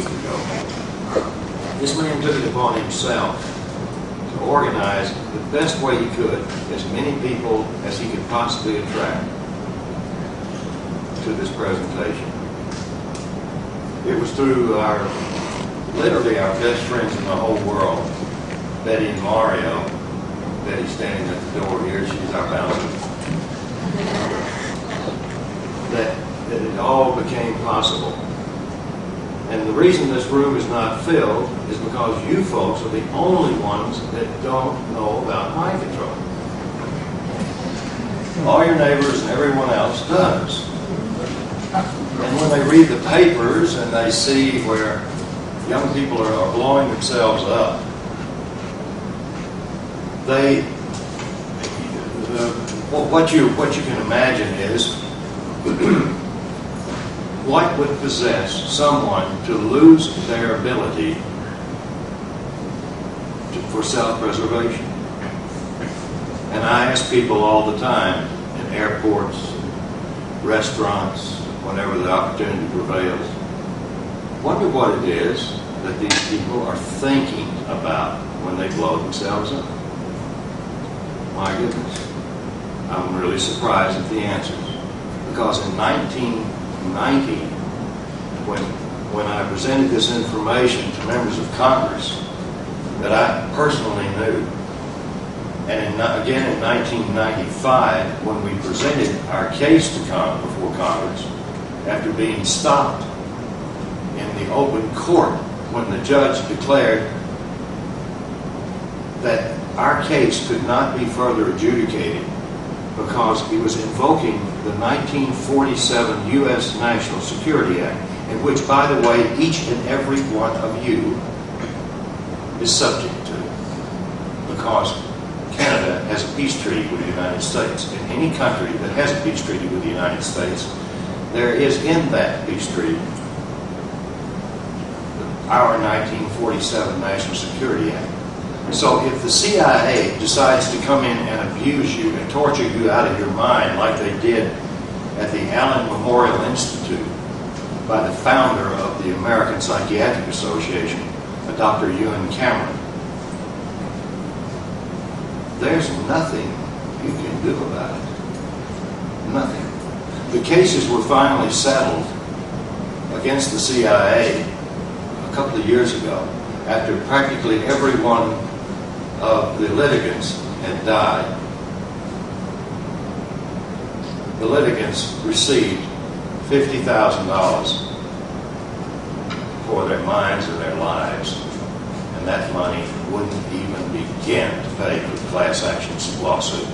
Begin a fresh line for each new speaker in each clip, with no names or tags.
ago. This man took it upon himself to organize the best way he could as many people as he could possibly attract to this presentation. It was through literally our best friends in the whole world, Betty and Mario. Betty's standing at the door here, she's our bouncer. That it all became possible. And the reason this room is not filled is because you folks are the only ones that don't know about mind control. All your neighbors and everyone else does. And when they read the papers and they see where young people are blowing themselves up, what you can imagine is what would possess someone to lose their ability for self-preservation. And I ask people all the time in airports, restaurants, whenever the opportunity prevails, wonder what it is that these people are thinking about when they blow themselves up. My goodness, I'm really surprised at the answers. Because in 1990, when I presented this information to members of Congress that I personally knew, and again in 1995, when we presented our case to before Congress, after being stopped in the open court when the judge declared that our case could not be further adjudicated because he was invoking the 1947 U.S. National Security Act, in which, by the way, each and every one of you is subject to, because Canada has a peace treaty with the United States. In any country that has a peace treaty with the United States, there is in that peace treaty our 1947 National Security Act. So if the CIA decides to come in and abuse you and torture you out of your mind like they did at the Allen Memorial Institute by the founder of the American Psychiatric Association, Dr. Ewan Cameron, there's nothing you can do about it. Nothing. The cases were finally settled against the CIA a couple of years ago after practically every one of the litigants had died. The litigants received $50,000 for their minds and their lives, and that money wouldn't even begin to pay for the class action lawsuit.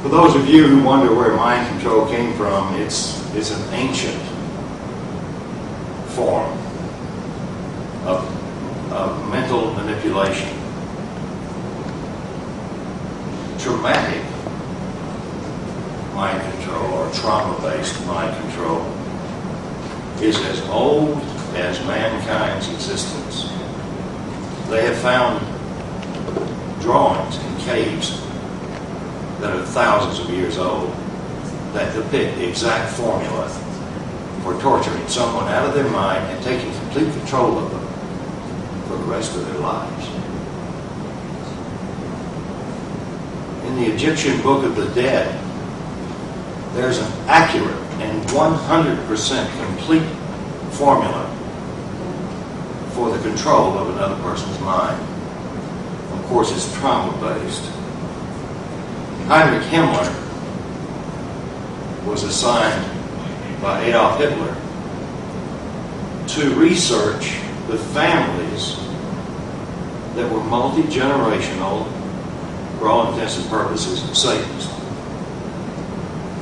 For those of you who wonder where mind control came from, it's an ancient form of mental manipulation. Traumatic mind control, or trauma-based mind control, is as old as mankind's existence. They have found drawings in caves that are thousands of years old that depict the exact formula for torturing someone out of their mind and taking complete control of them for the rest of their lives. In the Egyptian Book of the Dead, there's an accurate and 100% complete formula for the control of another person's mind. Of course, it's trauma-based. Heinrich Himmler was assigned by Adolf Hitler to research the families that were multi-generational, for all intents and purposes, Satanists,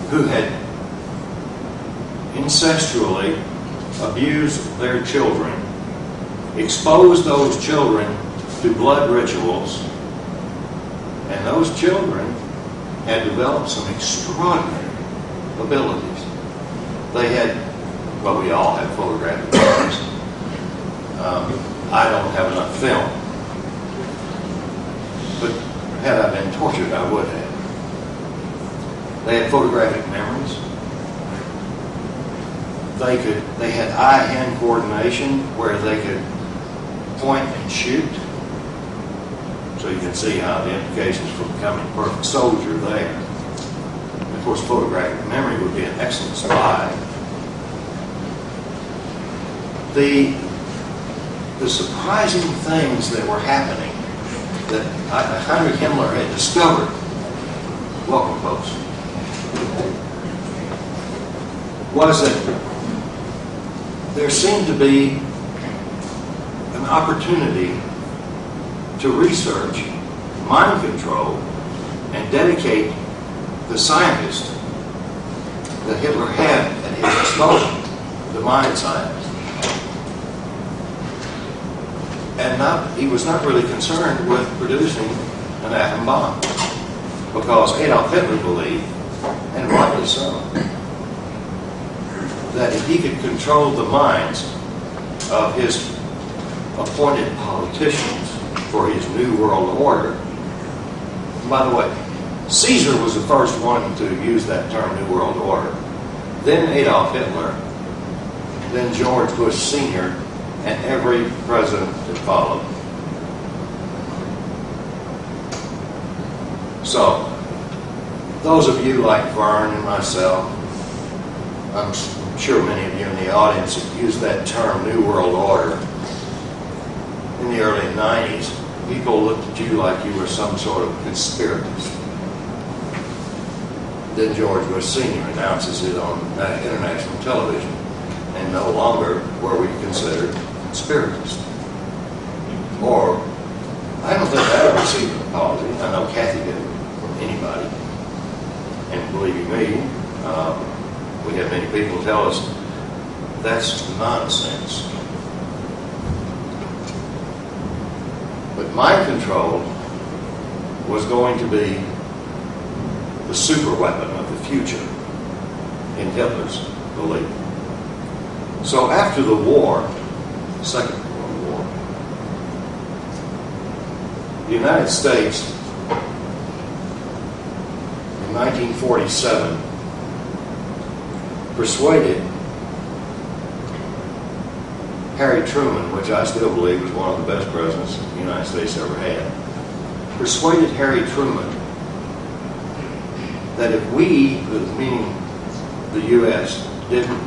who had incestually abused their children, exposed those children to blood rituals, and those children had developed some extraordinary abilities. They had, well, we all have photographic memories. I don't have enough film, but had I been tortured, I would have. They had photographic memories. they had eye-hand coordination where they could point and shoot. So you can see how the implications for becoming a perfect soldier there. And of course, photographic memory would be an excellent spy. The surprising things that were happening that Heinrich Himmler had discovered. Welcome, folks. Was that there seemed to be an opportunity to research mind control and dedicate the scientists that Hitler had at his disposal, the mind scientists. And he was not really concerned with producing an atom bomb, because Adolf Hitler believed, and rightly so, that if he could control the minds of his appointed politicians for his New World Order. And by the way, Caesar was the first one to use that term, New World Order. Then Adolf Hitler, then George Bush Sr., and every president that followed. So, those of you like Vern and myself, I'm sure many of you in the audience have used that term, New World Order. In the early 90s, people looked at you like you were some sort of conspiratist. Then George Bush Sr. announces it on international television, and no longer were we considered conspirators. Or, I don't think I ever received an apology. I know Cathy didn't from anybody. And believe you me, we have many people tell us that's nonsense. But mind control was going to be the super weapon of the future in Hitler's belief. So after the war, the Second World War, the United States in 1947 persuaded Harry Truman, which I still believe was one of the best presidents the United States ever had, persuaded Harry Truman that if we, meaning the U.S., didn't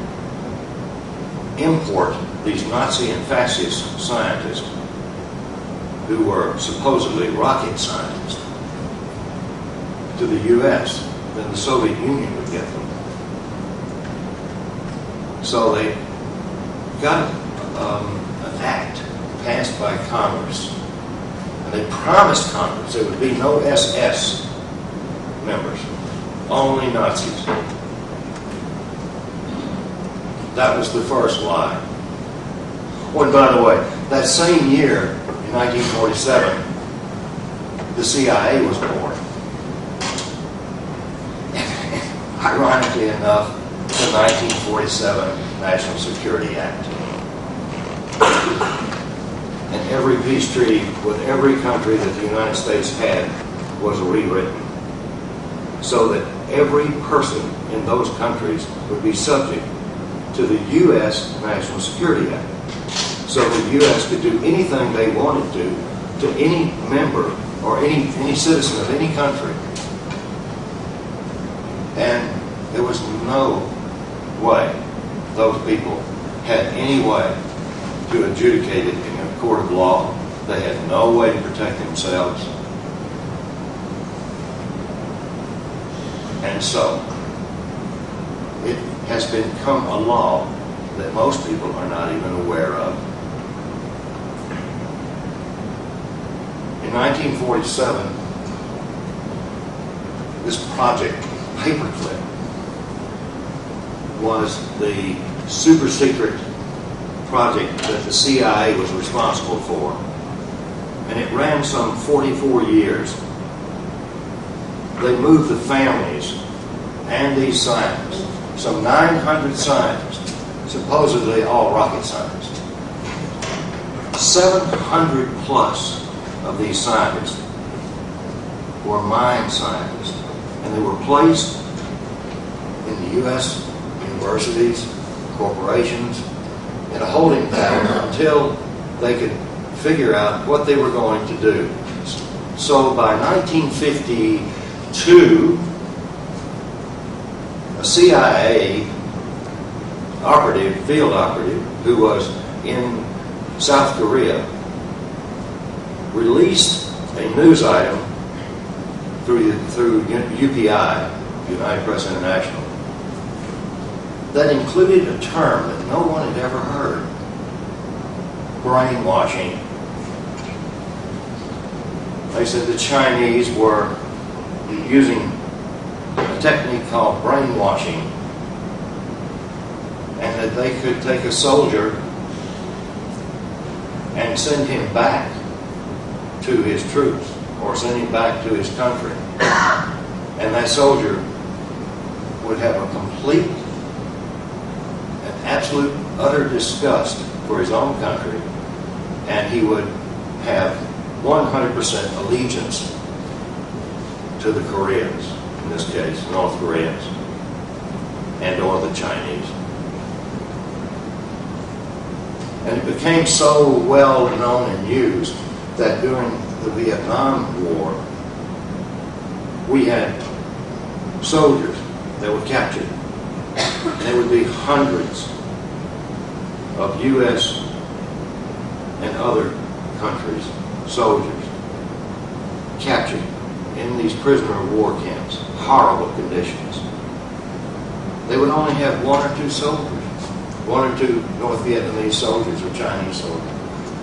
import these Nazi and fascist scientists who were supposedly rocket scientists to the U.S., then the Soviet Union would get them. So they got an act passed by Congress, and they promised Congress there would be no SS members, only Nazis. That was the first lie. Oh, and by the way, that same year, in 1947, the CIA was born. Ironically enough, the 1947 National Security Act. And every peace treaty with every country that the United States had was rewritten, so that every person in those countries would be subject to the U.S. National Security Act. So the U.S. could do anything they wanted to any member or any citizen of any country. And there was no way those people had any way to adjudicate it in a court of law. They had no way to protect themselves. And so, it has become a law that most people are not even aware of. In 1947, this project, Paperclip, was the super secret project that the CIA was responsible for. And it ran some 44 years. They moved the families and these scientists, some 900 scientists, supposedly all rocket scientists. 700 plus of these scientists were mind scientists, and they were placed in the U.S. universities corporations in a holding pattern until they could figure out what they were going to do. So by 1952, a CIA operative, field operative, who was in South Korea, released a news item through UPI, United Press International, that included a term that no one had ever heard: brainwashing. They said the Chinese were using a technique called brainwashing, and that they could take a soldier and send him back to his troops or send him back to his country. And that soldier would have a complete and absolute utter disgust for his own country, and he would have 100% allegiance to the Koreans, in this case, North Koreans, and or the Chinese. And it became so well known and used that during the Vietnam War, we had soldiers that were captured. And there would be hundreds of U.S. and other countries' soldiers captured in these prisoner of war camps, horrible conditions. They would only have one or two soldiers, one or two North Vietnamese soldiers or Chinese soldiers,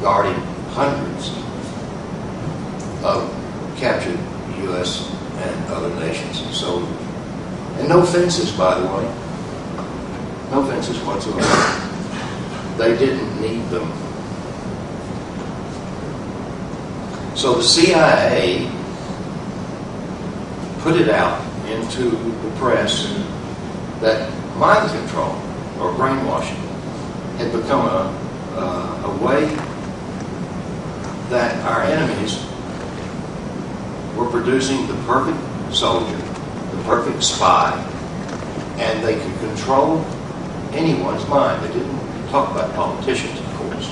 guarding hundreds of captured U.S. and other nations' soldiers. And no fences, by the way. No fences whatsoever. They didn't need them. So the CIA put it out into the press that mind control or brainwashing had become a way that our enemies were producing the perfect soldier, the perfect spy, and they could control anyone's mind. They didn't talk about politicians, of course.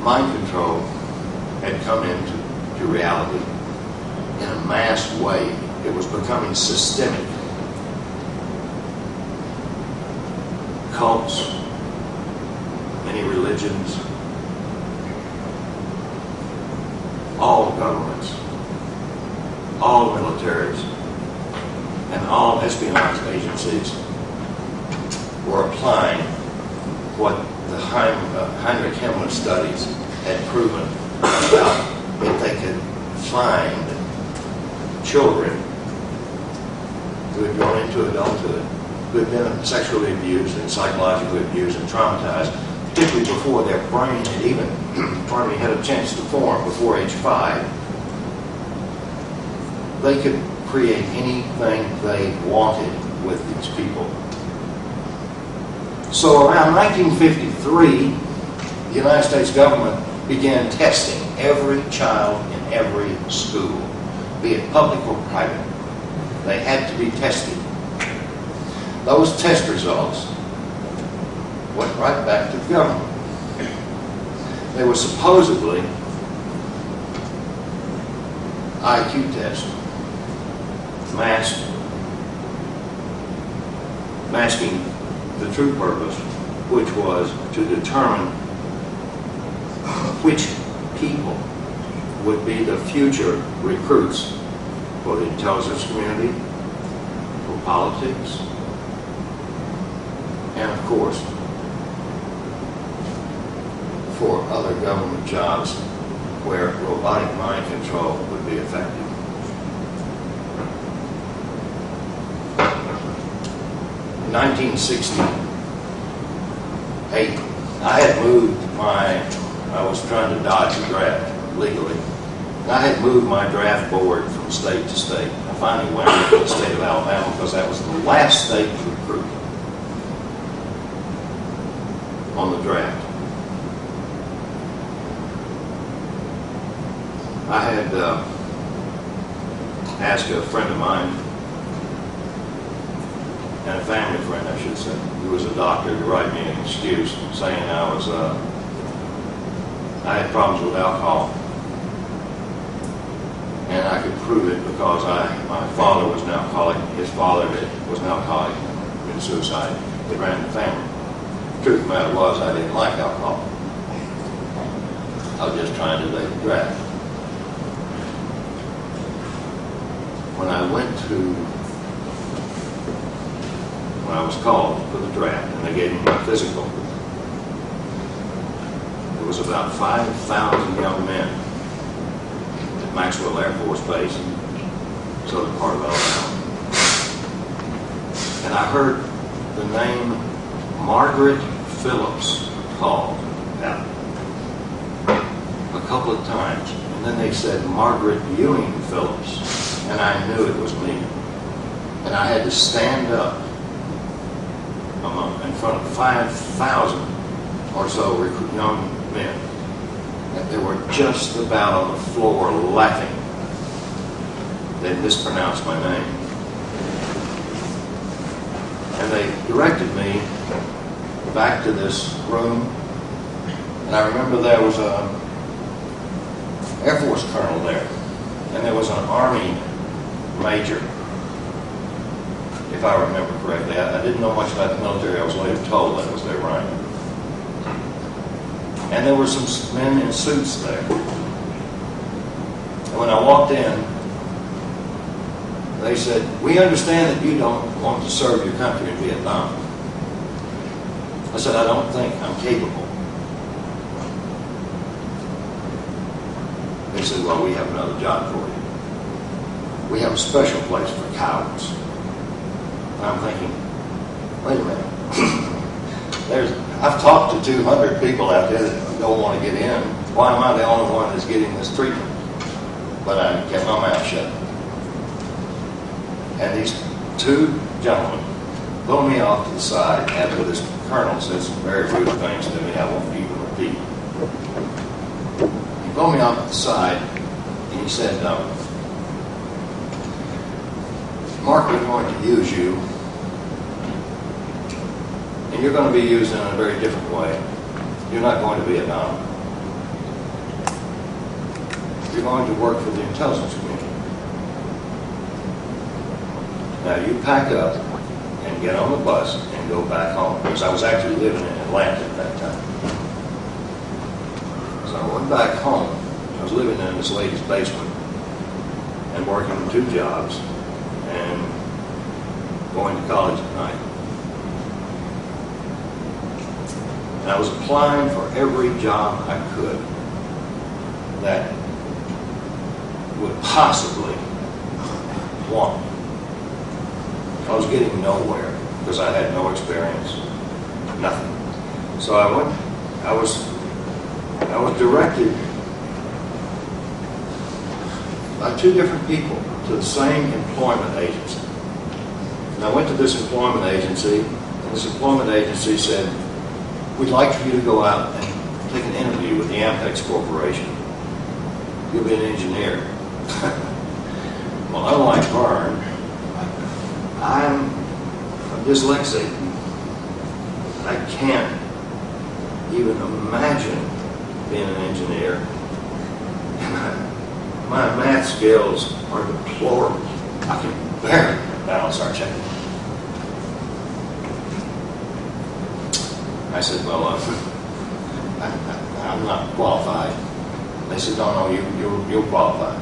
Mind control had come into reality in a mass way. It was becoming systemic. Cults, many religions, all governments, all militaries, and all espionage agencies were applying what the Heinrich Himmler studies had proven about if they could find children who had gone into adulthood, who had been sexually abused and psychologically abused and traumatized, particularly before their brain had even had a chance to form, before age 5. They could create anything they wanted with these people. So around 1953, the United States government began testing every child in every school, be it public or private. They had to be tested. Those test results went right back to the government. They were supposedly IQ tests, masking the true purpose, which was to determine which people would be the future recruits for the intelligence community, for politics, and of course, for other government jobs where robotic mind control would be effective. In 1968, I was trying to dodge a draft legally. And I had moved my draft board from state to state. I finally went to the state of Alabama because that was the last state to recruit on the draft. I had asked a friend of mine and a family friend, I should say, who was a doctor, to write me an excuse saying I had problems with alcohol. And I could prove it because my father was an alcoholic. His father was an alcoholic, committed suicide. It ran in the family. The truth of the matter was, I didn't like alcohol. I was just trying to lay the draft. When I was called for the draft, and they gave me my physical, there was about 5,000 young men at Maxwell Air Force Base, southern part of Alabama. And I heard the name Margaret Phillips called out a couple of times. And then they said Margaret Ewing Phillips. And I knew it was me. And I had to stand up in front of 5,000 or so young men. And they were just about on the floor laughing. They mispronounced my name. And they directed me back to this room. And I remember there was an Air Force colonel there. And there was an Army major, if I remember correctly. I didn't know much about the military. I was later told that was their rank. And there were some men in suits there. And when I walked in, they said, "We understand that you don't want to serve your country in Vietnam." I said, "I don't think I'm capable." They said, "Well, we have another job for you. We have a special place for cowards." And I'm thinking, wait a minute. I've talked to 200 people out there that don't want to get in. Why am I the only one that's getting this treatment? But I kept my mouth shut. And these two gentlemen pulled me off to the side after this colonel said some very rude things to me I won't even repeat. He pulled me off to the side and he said, "Mark, we're going to use you, and you're going to be used in a very different way. You're not going to Vietnam. You're going to work for the intelligence community. Now you pack up and get on the bus and go back home." Because I was actually living in Atlanta at that time. So I went back home. I was living in this lady's basement and working 2 jobs and going to college at night. And I was applying for every job I could that would possibly want. I was getting nowhere because I had no experience, nothing. So I was directed by 2 different people to the same employment agency. And I went to this employment agency, and this employment agency said, "We'd like for you to go out and take an interview with the Ampex Corporation. You'll be an engineer." Well, unlike Vern, I'm dyslexic. I can't even imagine being an engineer. My math skills are deplorable. I can barely balance our check. I said, "Well, I'm not qualified." They said, "No, you'll qualify.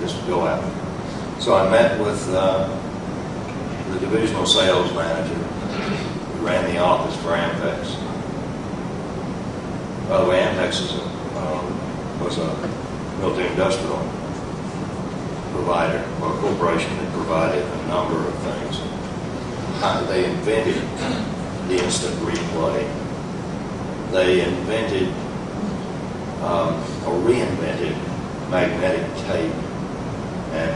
Just go out." So I met with the divisional sales manager who ran the office for Ampex. By the way, Ampex was a military industrial provider, or a corporation that provided a number of things. They invented the instant replay. They invented or reinvented magnetic tape and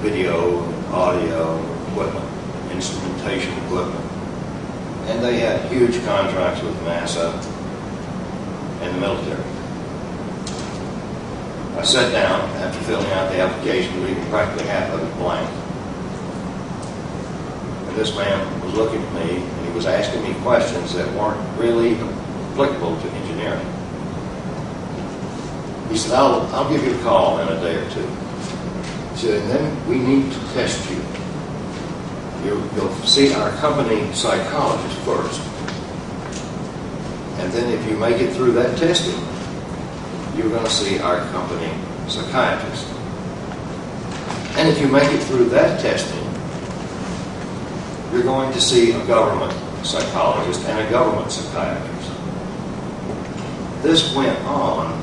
video, audio equipment, instrumentation equipment. And they had huge contracts with NASA and the military. I sat down after filling out the application, leaving practically half of it blank. And this man was looking at me and he was asking me questions that weren't really applicable to engineering. He said, I'll give you a call in a day or two. He said, and then we need to test you. You'll see our company psychologist first. And then if you make it through that testing, you're going to see our company psychiatrist. And if you make it through that testing, you're going to see a government psychologist and a government psychiatrist. This went on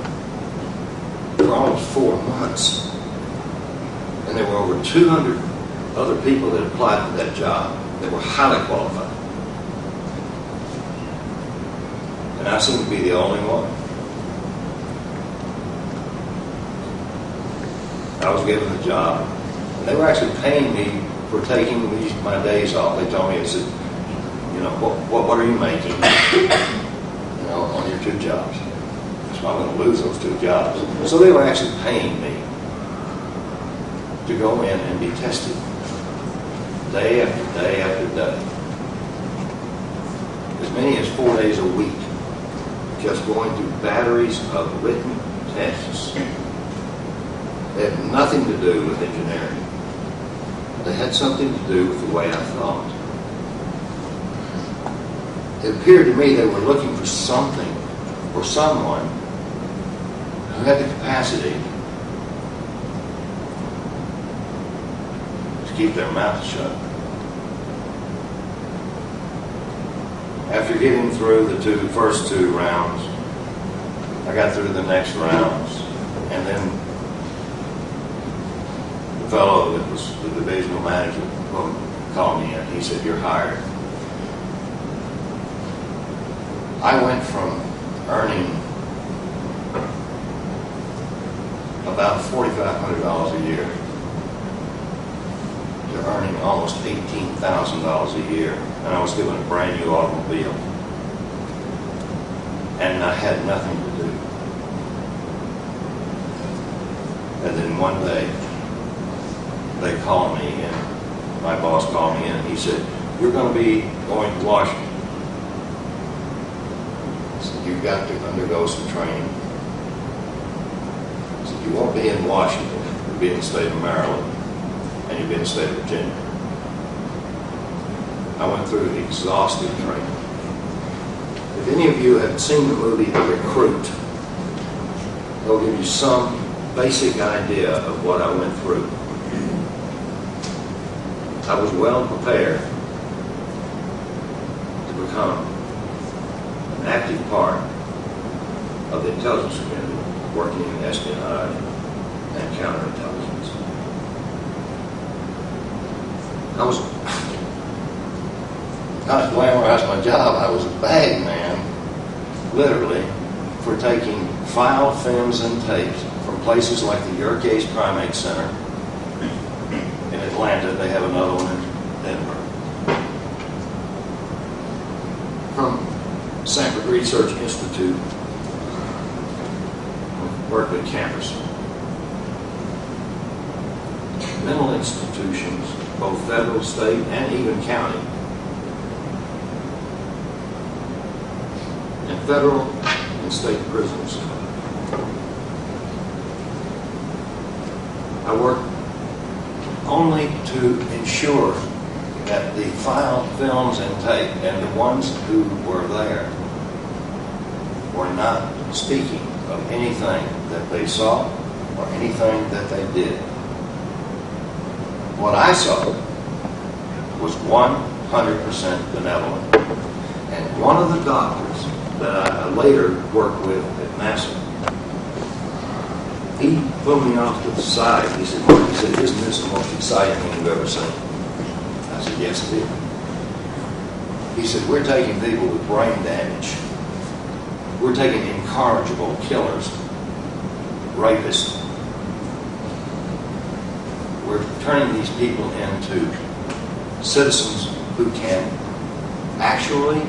for almost 4 months. And there were over 200 other people that applied for that job that were highly qualified. And I seemed to be the only one. I was given the job. And they were actually paying me for taking my days off. They told me, they said, you know, what are you making, you know, on your 2 jobs? So I'm going to lose those 2 jobs. So they were actually paying me to go in and be tested day after day after day. As many as 4 days a week, just going through batteries of written tests. They had nothing to do with engineering. They had something to do with the way I thought. It appeared to me they were looking for something or someone who had the capacity to keep their mouth shut. After getting through the first two rounds, I got through the next rounds, and then the fellow that was the divisional manager called me in. He said, "You're hired." I went from earning about $4,500 a year to earning almost $18,000 a year, and I was given a brand new automobile, and I had nothing to do. And then one day, they called me, and my boss called me in, and he said, "You're going to be going to Washington. He said, you've got to undergo some training." He said, "You won't be in Washington, you'll be in the state of Maryland, and you'll be in the state of Virginia." I went through exhaustive training. If any of you have seen the movie The Recruit, they'll give you some basic idea of what I went through. I was well prepared to become an active part of the intelligence community, working in espionage and counterintelligence. I was not glamorized my job. I was a bag man, literally, for taking file, films, and tapes from places like the Yerkes Primate Center in Atlanta. They have another one in Denver. From Sanford Research Institute, Berkeley campus. Mental institutions, both federal, state, and even county. And federal and state prisons. I worked only to ensure that the file, films, and tape, and the ones who were there were not speaking of anything that they saw or anything that they did. What I saw was 100% benevolent. And one of the doctors that I later worked with at NASA, he pulled me off to the side. He said, "Mark," he said, "isn't this the most exciting thing you've ever seen?" I said, "Yes, it is." He said, "We're taking people with brain damage. We're taking incorrigible killers, rapists. We're turning these people into citizens who can actually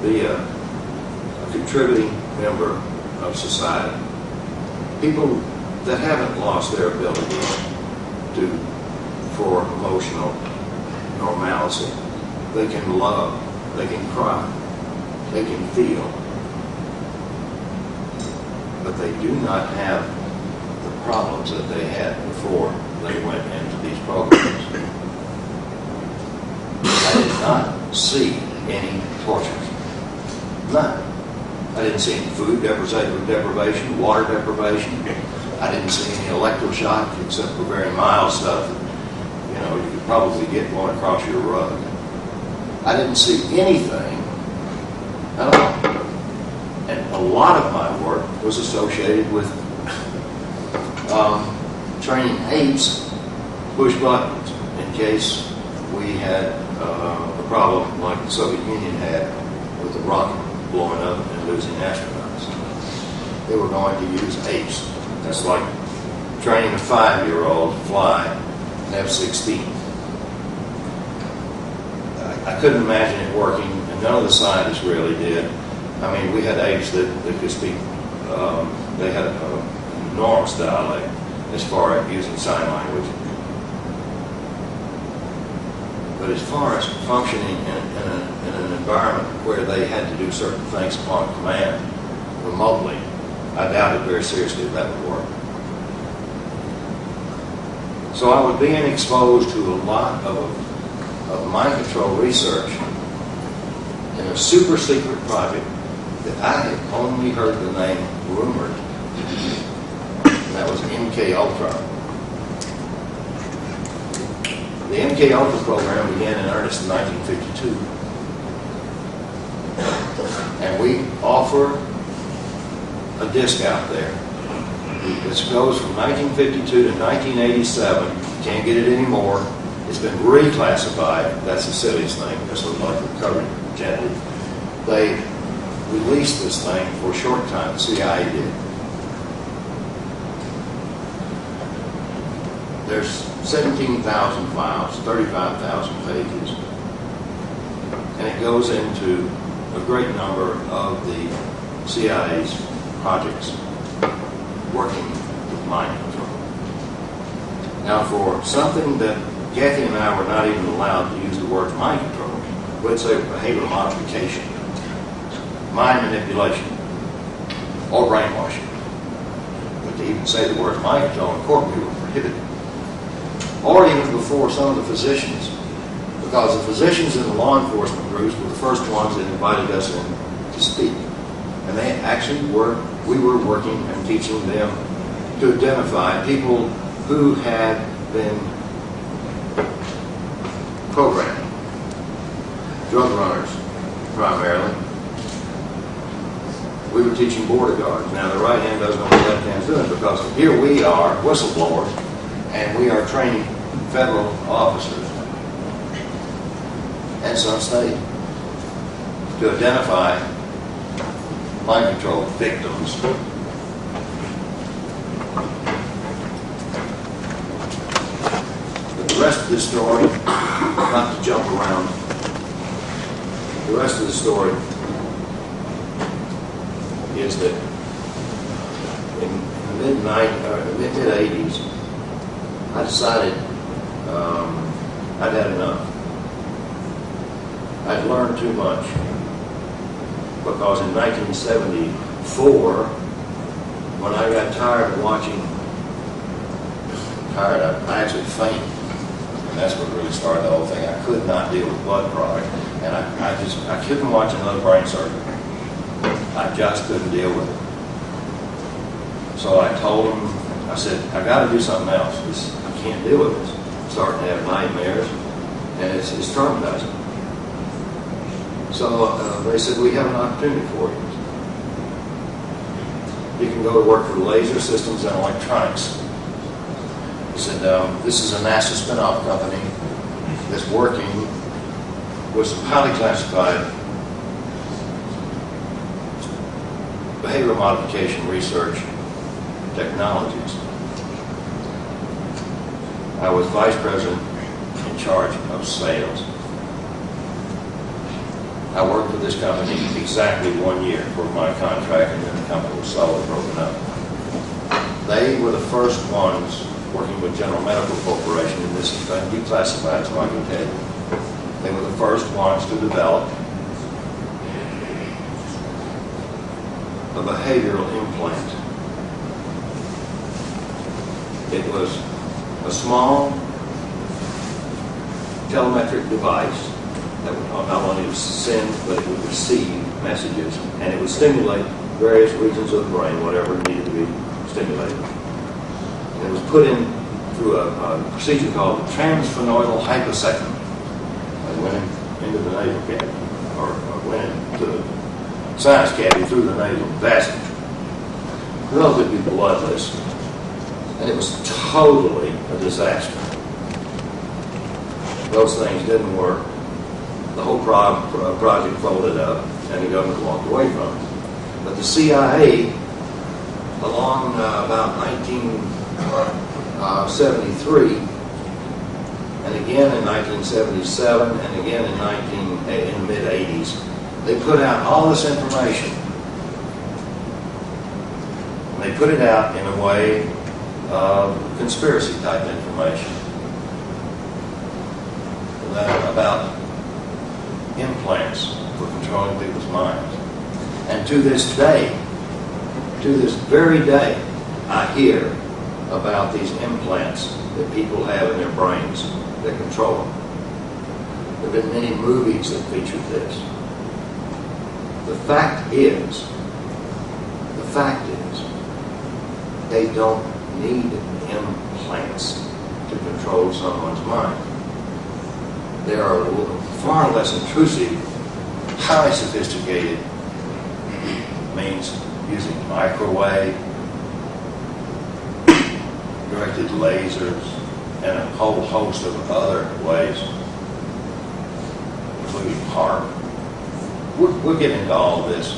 be a contributing member of society. People that haven't lost their ability for emotional normalcy. They can love, they can cry, they can feel, but they do not have the problems that they had before they went into these programs. I did not see any torture. None. I didn't see any food deprivation, water deprivation. I didn't see any electroshock except for very mild stuff. You know, you could probably get one across your rug. I didn't see anything at all. And a lot of my work was associated with training apes push buttons in case we had a problem like the Soviet Union had with the rocket blowing up and losing astronauts. They were going to use apes. That's like training a 5-year-old to fly an F-16. I couldn't imagine it working, and none of the scientists really did. I mean, we had apes that could speak, they had an enormous dialect as far as using sign language. But as far as functioning in an environment where they had to do certain things upon command remotely, I doubted very seriously if that would work. So I was being exposed to a lot of mind control research in a super secret project that I had only heard the name rumored, and that was MKULTRA. The MKULTRA program began in earnest in 1952, and we offer a disc out there. This goes from 1952 to 1987. You can't get it anymore. It's been reclassified. That's the silliest thing. This looks like recovered gently. They released this thing for a short time. The CIA did. There's 17,000 files, 35,000 pages, and it goes into a great number of the CIA's projects working with mind control. Now, for something that Cathy and I were not even allowed to use the word mind control, we'd say behavioral modification, mind manipulation, or brainwashing. But to even say the word mind control in court, we were prohibited. Or even before some of the physicians, because the physicians in the law enforcement groups were the first ones that invited us in to speak. And they actually we were working and teaching them to identify people who had been programmed, drug runners primarily. We were teaching border guards. Now the right hand doesn't know what the left hand's doing, because here we are, whistleblowers, and we are training federal officers and some state to identify mind control victims. But the rest of this story, not to jump around, the rest of the story is that in the mid-80s, I decided I'd had enough. I'd learned too much, because in 1974, when I got tired of watching, I actually fainted, and that's what really started the whole thing. I could not deal with blood product, and I couldn't watch another brain surgery. I just couldn't deal with it. So I told him, I said, I got to do something else. I can't deal with this. I'm starting to have nightmares, and it's traumatizing. So they said, we have an opportunity for you. You can go to work for Laser Systems and Electronics. He said, this is a NASA spin-off company that's working with some highly classified behavioral modification research technologies. I was vice president in charge of sales. I worked for this company exactly 1 year for my contract, and then the company was sold and broken up. They were the first ones working with General Medical Corporation, and this has been declassified, so I can tell you. They were the first ones to develop a behavioral implant. It was a small telemetric device that would not only send, but it would receive messages, and it would stimulate various regions of the brain, whatever needed to be stimulated. And it was put in through a procedure called transsphenoidal hyposectomy. It went into the nasal cavity, or went into the sinus cavity through the nasal passage. Relatively bloodless, and it was totally a disaster. Those things didn't work. The whole project folded up, and the government walked away from it. But the CIA, along about 1973, and again in 1977, and again in the mid-80s, they put out all this information. And they put it out in a way of conspiracy-type information about implants for controlling people's minds. And to this day, to this very day, I hear about these implants that people have in their brains that control them. There have been many movies that featured this. The fact is, they don't need implants to control someone's mind. They are far less intrusive, highly sophisticated means using microwave, directed lasers, and a whole host of other ways, including HARP. We'll get into all of this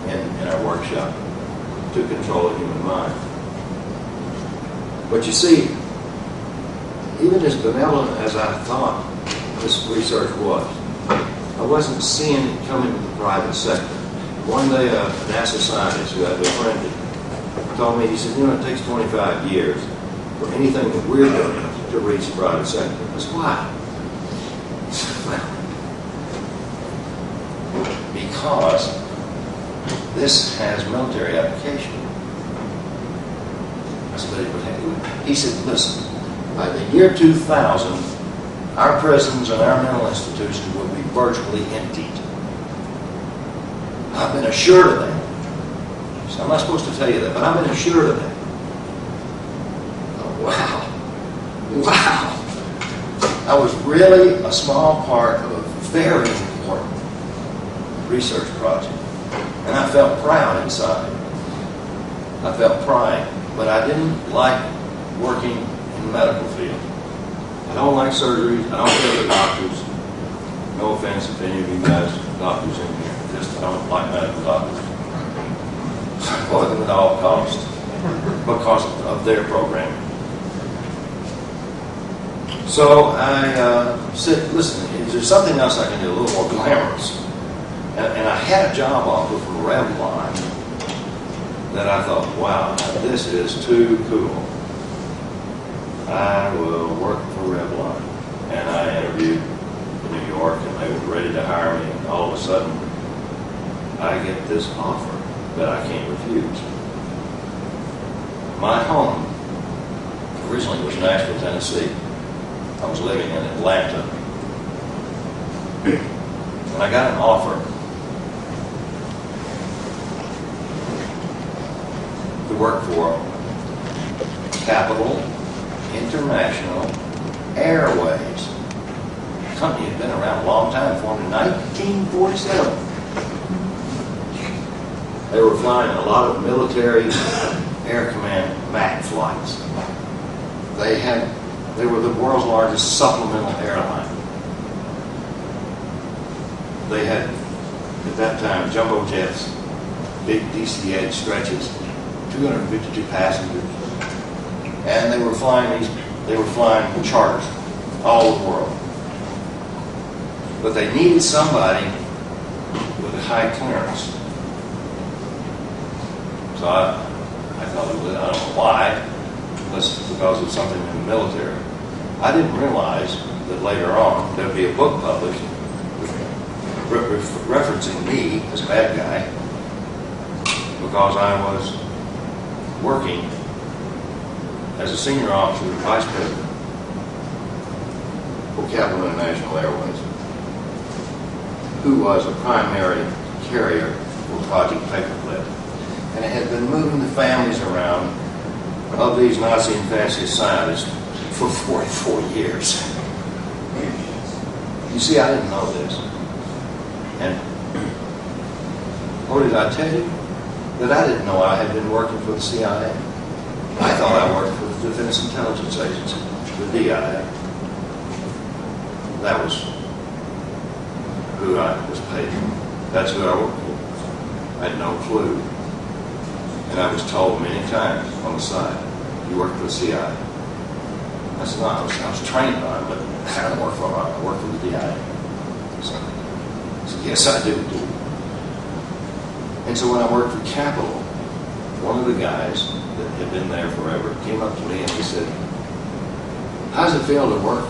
in our workshop to control the human mind. But you see, even as benevolent as I thought this research was, I wasn't seeing it come into the private sector. One day, a NASA scientist who I befriended told me, he said, it takes 25 years for anything that we're doing to reach the private sector. I said, why? He said, well, because this has military application. I said, he said, listen, by the year 2000, our prisons and our mental institutions will be virtually emptied. I've been assured of that. So I'm not supposed to tell you that, but I've been assured of that. Oh, wow. Wow. I was really a small part of a very important research project. And I felt proud inside. I felt pride, but I didn't like working in the medical field. I don't like surgeries. I don't feel the doctors. No offense if any of you guys doctors in here. Just I don't like medical doctors. I avoid them at all costs because of their programming. So I said, listen, is there something else I can do a little more glamorous? And I had a job offer from Revlon that I thought, wow, this is too cool. I will work for Revlon. And I interviewed in New York, and they were ready to hire me, and all of a sudden, I get this offer that I can't refuse. My home originally was Nashville, Tennessee. I was living in Atlanta. And I got an offer to work for Capital International Airways. The company had been around a long time, formed in 1947. They were flying a lot of military Air Command MAC flights. They were the world's largest supplemental airline. They had, at that time, jumbo jets, big DC-8 stretches, 252 passengers, and they were flying charters all over the world. But they needed somebody with a high clearance. So I thought, I don't know why, unless because of something in the military. I didn't realize that later on there'd be a book published referencing me as a bad guy because I was working as a senior officer and vice president for Capital International Airways, who was a primary carrier for Project Paperclip. And it had been moving the families around of these Nazi and fascist scientists for 44 years. You see, I didn't know this. And what did I tell you? That I didn't know I had been working for the CIA. I thought I worked for the Defense Intelligence Agency, the DIA. That was who I was paid. That's who I worked for. I had no clue. And I was told many times on the side, you work for the CIA. I said, no, I was trained by it, but I don't work for it. I work for the DIA. So I said, yes, I do. And so when I worked for Capital, one of the guys that had been there forever came up to me and he said, how does it feel to work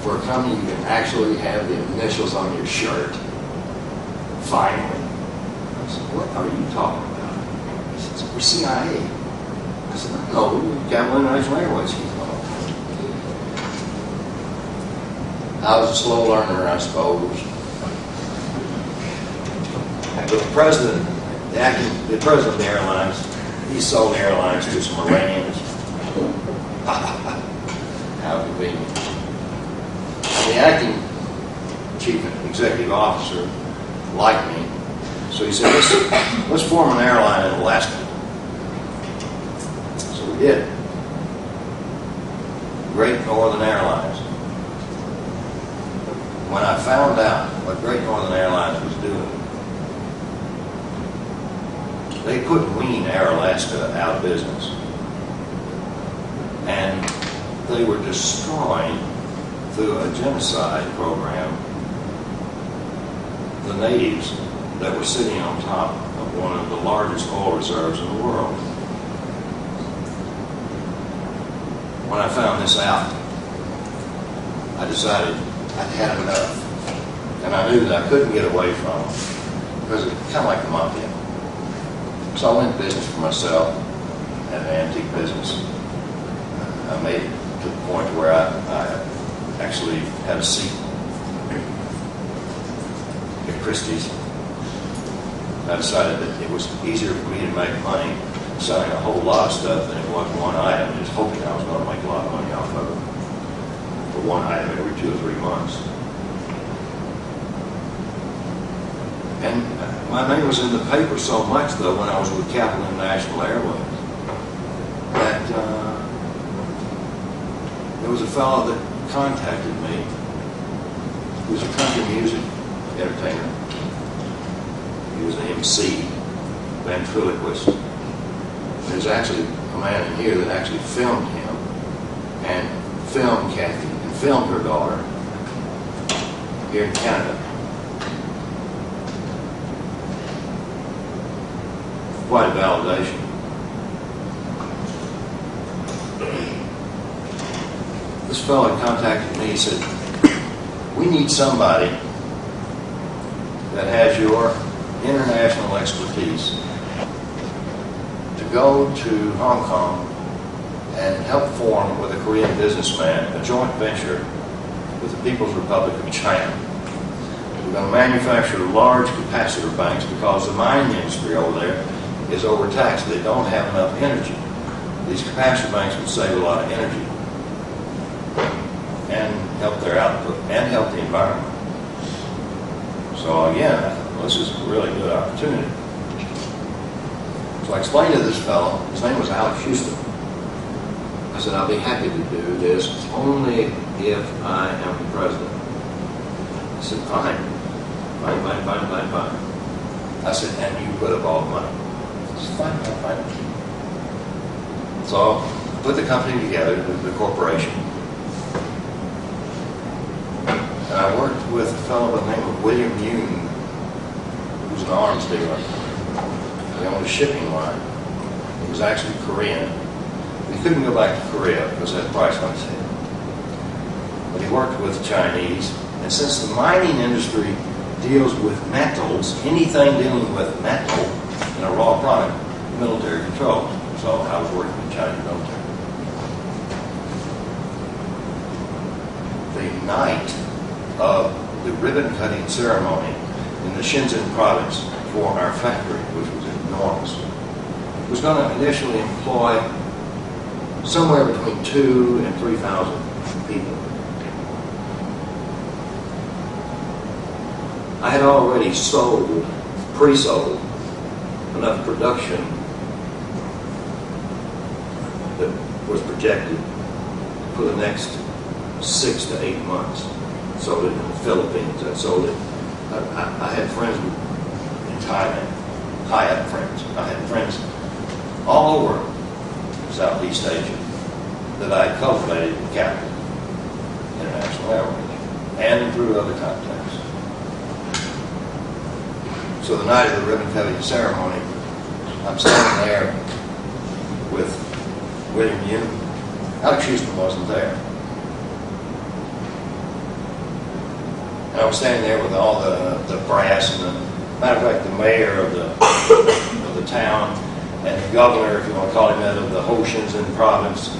for a company you can actually have the initials on your shirt? Finally. I said, what are you talking about? He said, we're CIA. I said, no, we're Capital International Airways. He said, I was a slow learner, I suppose. But the president of the airlines, he sold airlines to some Iranians. How convenient. And the acting chief executive officer liked me, so he said, let's form an airline in Alaska. So we did. Great Northern Airlines. When I found out what Great Northern Airlines was doing, they put Wien Air Alaska out of business. And they were destroying, through a genocide program, the natives that were sitting on top of one of the largest oil reserves in the world. When I found this out, I decided I'd had enough. And I knew that I couldn't get away from them because it's kind of like the mafia. So I went business for myself, had an antique business. I made it to the point where I actually had a seat at Christie's. I decided that it was easier for me to make money selling a whole lot of stuff than it was one item, just hoping I was going to make a lot of money off of it for one item every 2 or 3 months. And my name was in the paper so much, though, when I was with Capital International Airways, that there was a fellow that contacted me. He was a country music entertainer. He was an MC, ventriloquist. There's actually a man in here that actually filmed him and filmed Cathy and filmed her daughter here in Canada. Quite a validation. This fellow contacted me. He said, we need somebody that has your international expertise to go to Hong Kong and help form with a Korean businessman a joint venture with the People's Republic of China. We're going to manufacture large capacitor banks because the mining industry over there is overtaxed. They don't have enough energy. These capacitor banks would save a lot of energy and help their output and help the environment. So again, I thought, well, this is a really good opportunity. So I explained to this fellow, his name was Alex Houston. I said, I'll be happy to do this only if I am the president. He said, fine. I said, and you put up all the money. He said, fine. So I put the company together, the corporation. And I worked with a fellow by the name of William Yoon, who was an arms dealer. He owned a shipping line. He was actually Korean. He couldn't go back to Korea because that price on his head. but he worked with Chinese. And since the mining industry deals with metals, anything dealing with metal in a raw product, military controls. So I was working with Chinese military. The night of the ribbon cutting ceremony in the Shenzhen province for our factory, which was enormous, was going to initially employ somewhere between 2,000 and 3,000 people. I had already pre-sold enough production that was projected for the next 6 to 8 months. Sold it in the Philippines. I sold it. I had friends in Thailand, high-up friends. I had friends all over Southeast Asia that I had cultivated in Cathy, International Airways, and through other contacts. So the night of the ribbon cutting ceremony, I'm standing there with William Yoon. Alex Houston wasn't there. And I was standing there with all the brass and matter of fact, the mayor of the town and the governor, if you want to call him that, of the whole Shenzhen province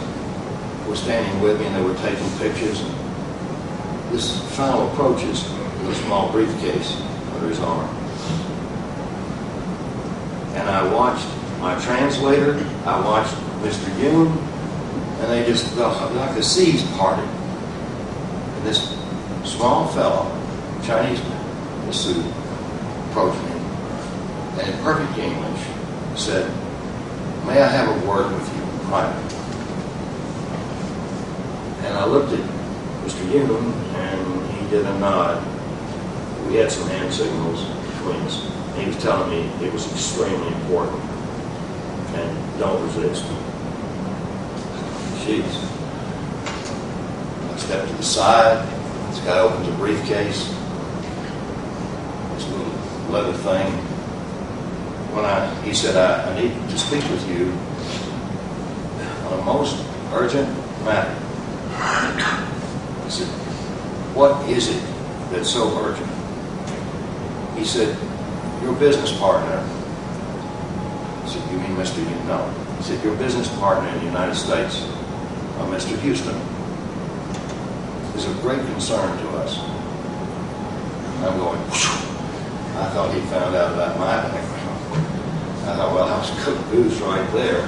was standing with me, and they were taking pictures. And this fellow approaches with a small briefcase under his arm. And I watched my translator, I watched Mr. Yoon, and they just, like the seas parted. And this small fellow, Chinese man, in a suit, approached me, and in perfect English said, "May I have a word with you in private?" And I looked at Mr. Yoon, and he did a nod. We had some hand signals between us. He was telling me it was extremely important, and don't resist. Jeez. I stepped to the side. This guy opens a briefcase. This little leather thing. He said, I need to speak with you on a most urgent matter. I said, what is it that's so urgent? He said, your business partner. I said, you mean Mr. Yoon? No. He said, your business partner in the United States, Mr. Houston, is of great concern to us. I'm going, I thought he found out about my background. I thought, well, I was cooked goose right there.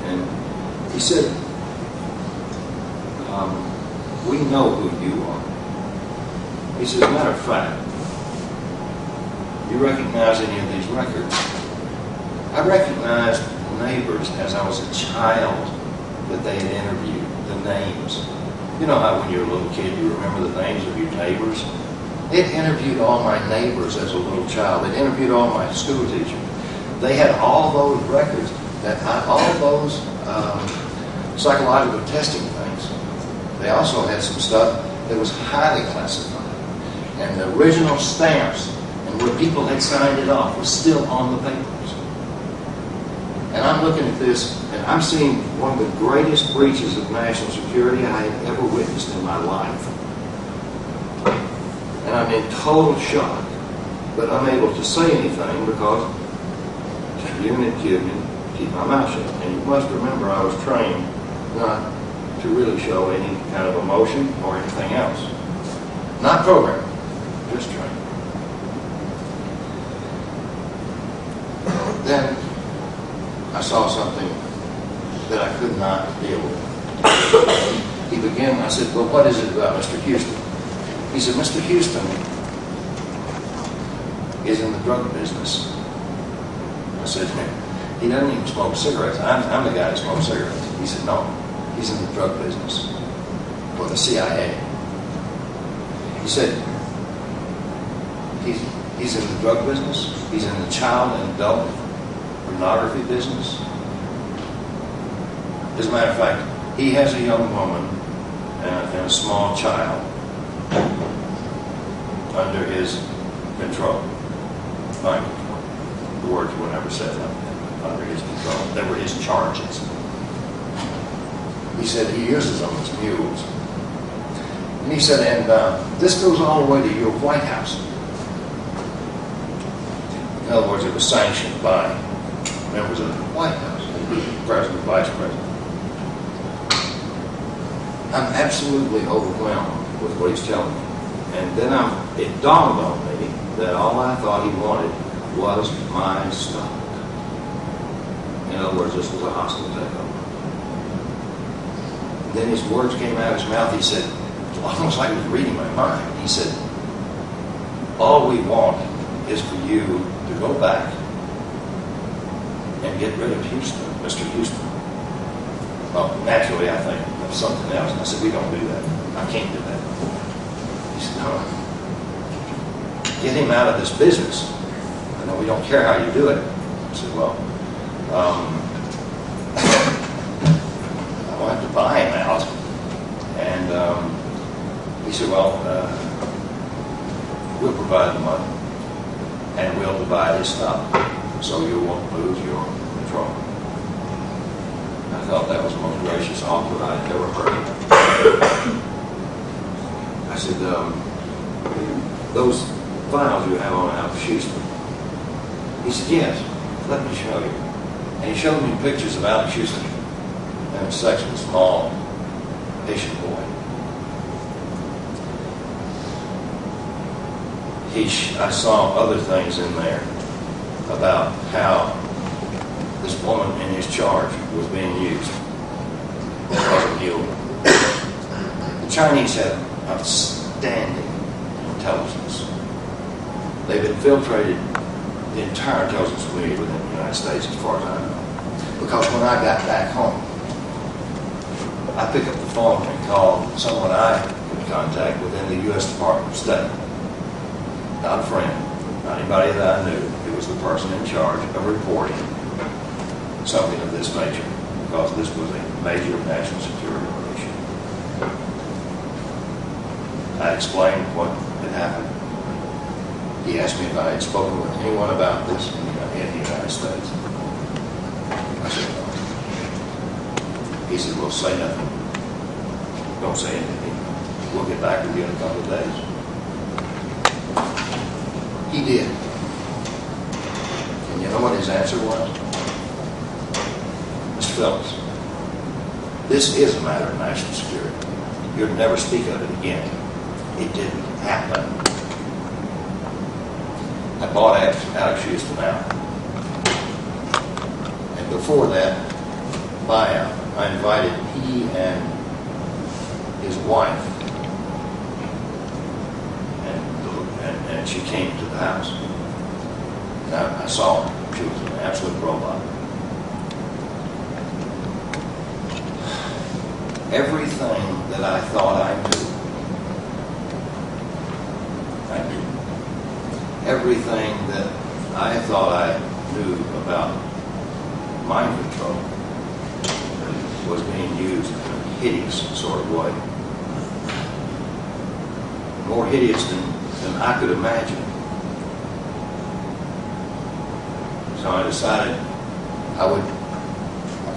And he said, we know who you are. He said, as a matter of fact, you recognize any of these records? I recognized neighbors as I was a child that they had interviewed, the names. You know how when you're a little kid you remember the names of your neighbors? They'd interviewed all my neighbors as a little child. They'd interviewed all my school teachers. They had all those records, all those psychological testing things. They also had some stuff that was highly classified. And the original stamps and where people had signed it off was still on the papers. And I'm looking at this, and I'm seeing one of the greatest breaches of national security I had ever witnessed in my life. And I'm in total shock, but unable to say anything because unit killed me, keep my mouth shut. And you must remember I was trained not to really show any kind of emotion or anything else. Not programmed, just trained. Then I saw something that I could not deal with. He began, I said, well, what is it about Mr. Houston? He said, Mr. Houston is in the drug business. I said, he doesn't even smoke cigarettes. I'm the guy that smokes cigarettes. He said, no, he's in the drug business for the CIA. He said, he's in the drug business. He's in the child and adult pornography business. As a matter of fact, he has a young woman and a small child under his control. Mind control. The words were never said like that. Under his control. They were his charges. He said he uses them as mules. And he said, and this goes all the way to your White House. In other words, it was sanctioned by members of the White House, the president, vice president. I'm absolutely overwhelmed with what he's telling me. And then it dawned on me that all I thought he wanted was my stock. In other words, this was a hostile takeover. Then his words came out of his mouth. He said, almost like he was reading my mind. He said, all we want is for you to go back and get rid of Houston, Mr. Houston. Well, naturally, I think of something else. And I said, we don't do that. I can't do that. He said, no. Get him out of this business. I know we don't care how you do it. I said, well, I wanted to buy him out. And he said, well, we'll provide the money and we'll divide his stock so you won't lose your control. I thought that was the most gracious offer I'd ever heard. I said, those files you have on Alpha Houston. He said, yes, let me show you. And he showed me pictures of Alex Houston and a section, small Haitian boy. I saw other things in there about how this woman in his charge was being used as a mule. The Chinese have outstanding intelligence. They've infiltrated the entire intelligence community within the United States, as far as I know. Because when I got back home, I picked up the phone and called someone I could contact within the U.S. Department of State. Not a friend, not anybody that I knew. It was the person in charge of reporting something of this nature, because this was a major national security issue. I explained what had happened. He asked me if I had spoken with anyone about this in the United States. I said, no. He said, well, say nothing. Don't say anything. We'll get back with you in a couple of days. He did. And you know what his answer was? Mr. Phillips, this is a matter of national security. You'll never speak of it again. It didn't happen. I bought Alex Houston out. And before that buyout, I invited he and his wife, and she came to the house. And I saw her. She was an absolute robot. Everything that I thought I knew, I knew. Everything that I thought I knew about mind control was being used in a hideous sort of way. More hideous than I could imagine. So I decided I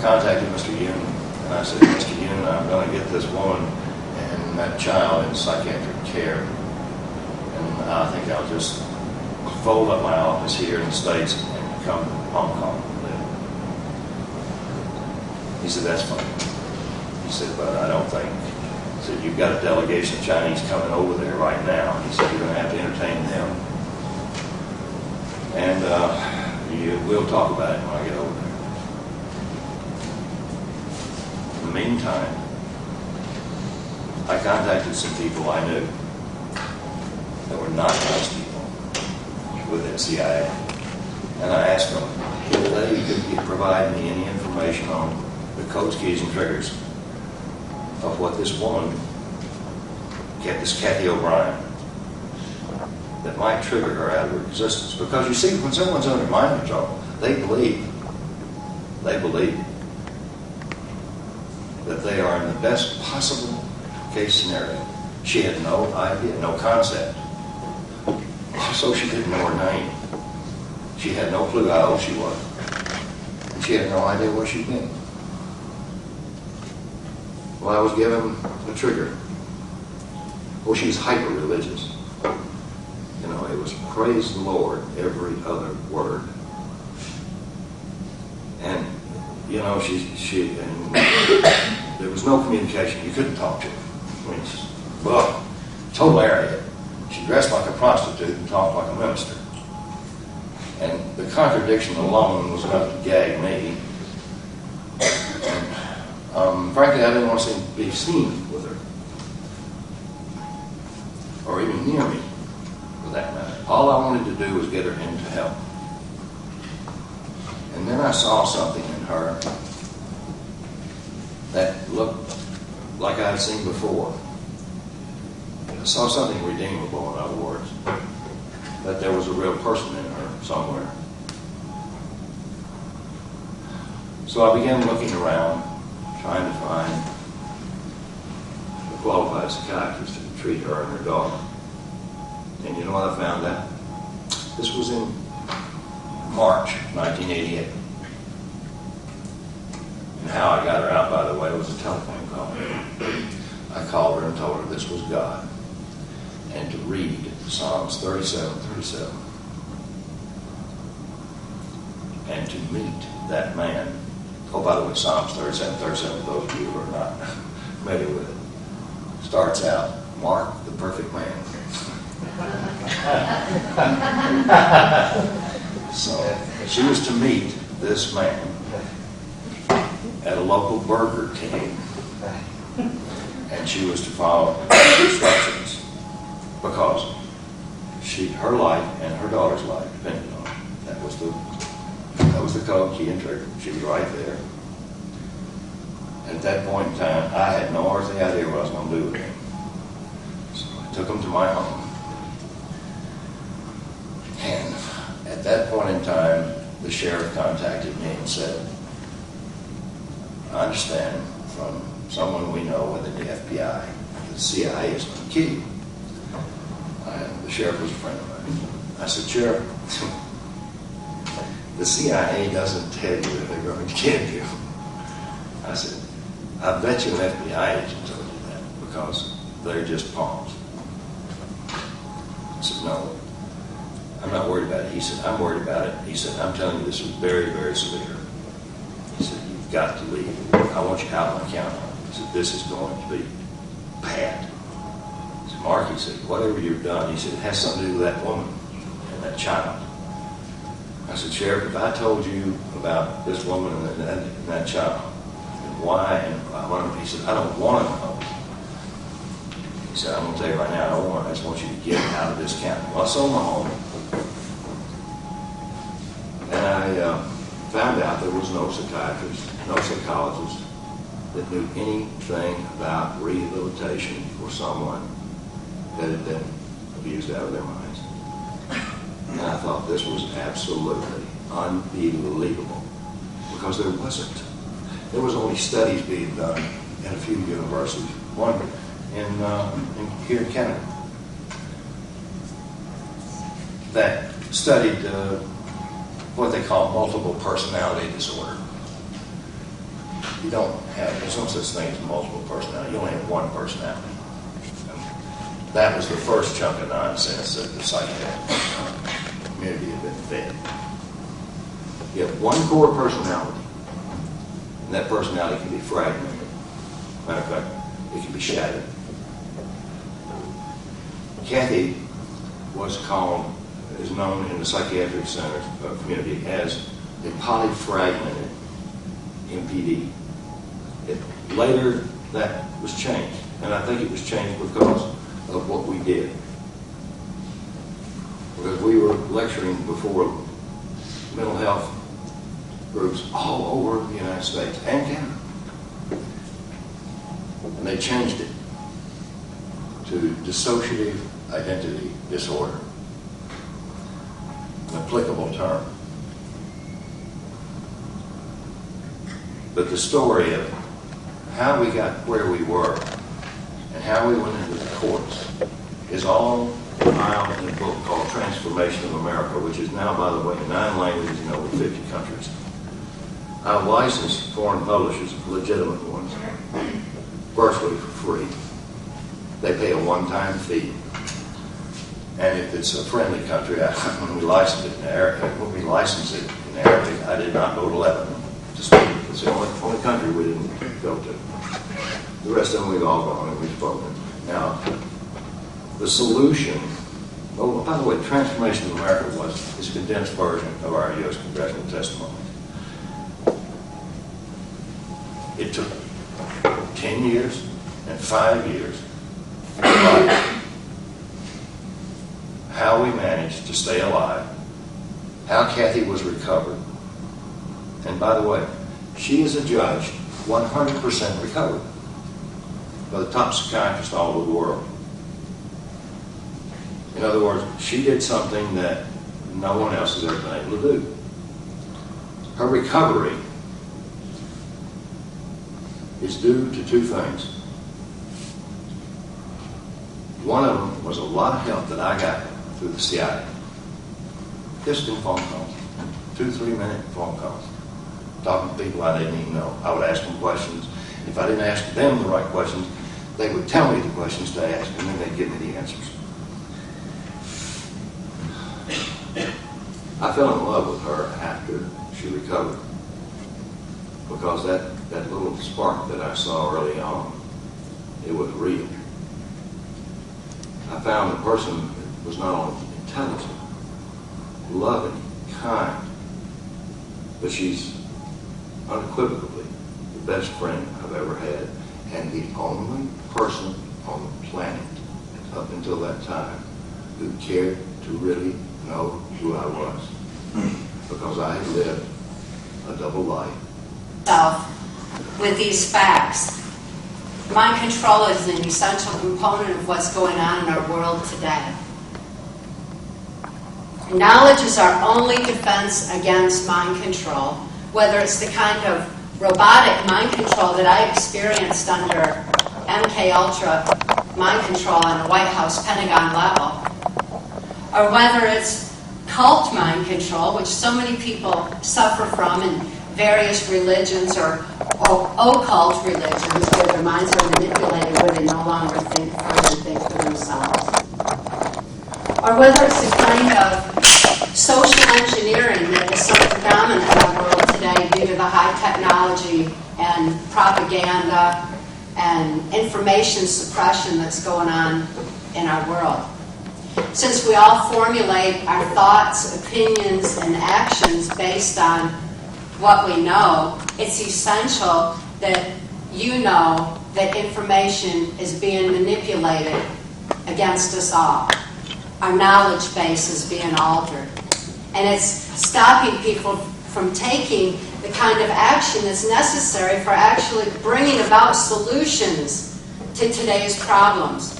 contacted Mr. Yoon, and I said, Mr. Yoon, I'm going to get this woman and that child in psychiatric care, and I think I'll just fold up my office here in the States and come to Hong Kong and live. He said, that's fine. He said, but I don't think, he said, you've got a delegation of Chinese coming over there right now. He said, you're going to have to entertain them. And we'll talk about it when I get over there. In the meantime, I contacted some people I knew that were not nice people within the CIA. And I asked them if they could provide me any information on the codes, keys, and triggers of what this woman, this Cathy O'Brien, that might trigger her out of existence. Because you see, when someone's under mind control, they believe that they are in the best possible case scenario. She had no idea, no concept. So she didn't know her name. She had no clue how old she was. And she had no idea where she'd been. Well, I was given the trigger. Well, she was hyper-religious. You know, it was praise the Lord every other word. And, you know, and there was no communication. You couldn't talk to her. I mean, well, total airhead. She dressed like a prostitute and talked like a minister. And the contradiction alone was enough to gag me. And, frankly, I didn't want to be seen with her. Or even near me, for that matter. All I wanted to do was get her into hell. And then I saw something in her that looked like I had seen before. I saw something redeemable, in other words, that there was a real person in her somewhere. So I began looking around, trying to find a qualified psychiatrist to treat her and her daughter. And you know what I found out? This was in March 1988. And how I got her out, by the way, was a telephone call. I called her and told her this was God, and to read Psalms 37:37, and to meet that man. Oh, by the way, Psalms 37:37, for those of you who are not familiar with it, starts out, Mark, the perfect man. So she was to meet this man at a local Burger King, and she was to follow instructions because her life and her daughter's life depended on it. That was the code, key, and trigger. She was right there. At that point in time, I had no earthly idea what I was going to do with him. So I took him to my home. And at that point in time, the sheriff contacted me and said, I understand from someone we know within the FBI, the CIA is going to kill you. And the sheriff was a friend of mine. I said, Sheriff, the CIA doesn't tell you that they're going to kill you. I said, I bet you an FBI agent told you that because they're just pawns. I said, no, I'm not worried about it. He said, I'm worried about it. He said, I'm telling you this was very, very severe. He said, you've got to leave. I want you out on my counter. He said, this is going to be bad. I said, Mark, he said, whatever you've done, he said, it has something to do with that woman and that child. I said, Sheriff, if I told you about this woman and that child, and why, and he said, I don't want to know. He said, I'm going to tell you right now, I don't want it. I just want you to get out of this county. Well, I sold my home. And I found out there was no psychiatrist, no psychologist that knew anything about rehabilitation for someone that had been abused out of their minds. And I thought this was absolutely unbelievable because there wasn't. There was only studies being done in a few universities, one here in Canada, that studied what they call multiple personality disorder. You don't have, there's no such thing as multiple personality. You only have one personality. And that was the first chunk of nonsense that the psychiatric community had been fed. You have one core personality, and that personality can be fragmented. Matter of fact, it can be shattered. Cathy is known in the psychiatric center community as a polyfragmented MPD. Later, that was changed, and I think it was changed because of what we did. Because we were lecturing before mental health groups all over the United States and Canada. And they changed it to dissociative identity disorder, an applicable term. But the story of how we got where we were and how we went into the courts is all compiled in a book called Transformation of America, which is now, by the way, in 9 languages in over 50 countries. I've licensed foreign publishers, legitimate ones, virtually for free. They pay a one-time fee. And if it's a friendly country, when we license it in Arabic, I did not go to Lebanon to speak. It's the only country we didn't go to. The rest of them we've all gone and we've spoken. Now, the solution, oh, by the way, Transformation of America is a condensed version of our U.S. congressional testimony. It took 10 years and 5 years. How we managed to stay alive, how Cathy was recovered. And by the way, she is a judge, 100% recovered by the top psychiatrists all over the world. In other words, she did something that no one else has ever been able to do. Her recovery is due to two things. One of them was a lot of help that I got through the CIA. Just in phone calls, 2-3 minute phone calls, talking to people I didn't even know. I would ask them questions. If I didn't ask them the right questions, they would tell me the questions to ask, and then they'd give me the answers. I fell in love with her after she recovered, because that little spark that I saw early on, it was real. I found the person was not only intelligent, loving, kind, but she's unequivocally the best friend I've ever had, and the only person on the planet up until that time who cared to really know who I was, because I had lived a double life.
With these facts, mind control is an essential component of what's going on in our world today. Knowledge is our only defense against mind control, whether it's the kind of robotic mind control that I experienced under MKULTRA mind control on a White House Pentagon level, or whether it's cult mind control, which so many people suffer from in various religions or occult religions, where their minds are manipulated, where they no longer think for themselves. Or whether it's the kind of social engineering that is so predominant in our world today due to the high technology and propaganda and information suppression that's going on in our world. Since we all formulate our thoughts, opinions, and actions based on what we know, it's essential that you know that information is being manipulated against us all. Our knowledge base is being altered. And it's stopping people from taking the kind of action that's necessary for actually bringing about solutions to today's problems.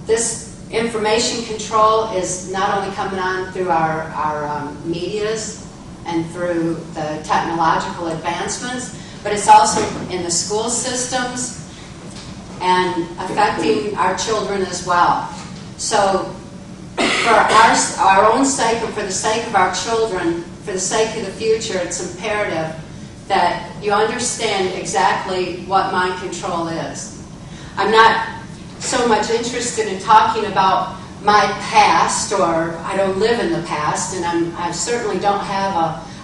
This information control is not only coming on through our medias and through the technological advancements, but it's also in the school systems and affecting our children as well. So for our own sake and for the sake of our children, for the sake of the future, it's imperative that you understand exactly what mind control is. I'm not so much interested in talking about my past, or I don't live in the past, and I certainly don't have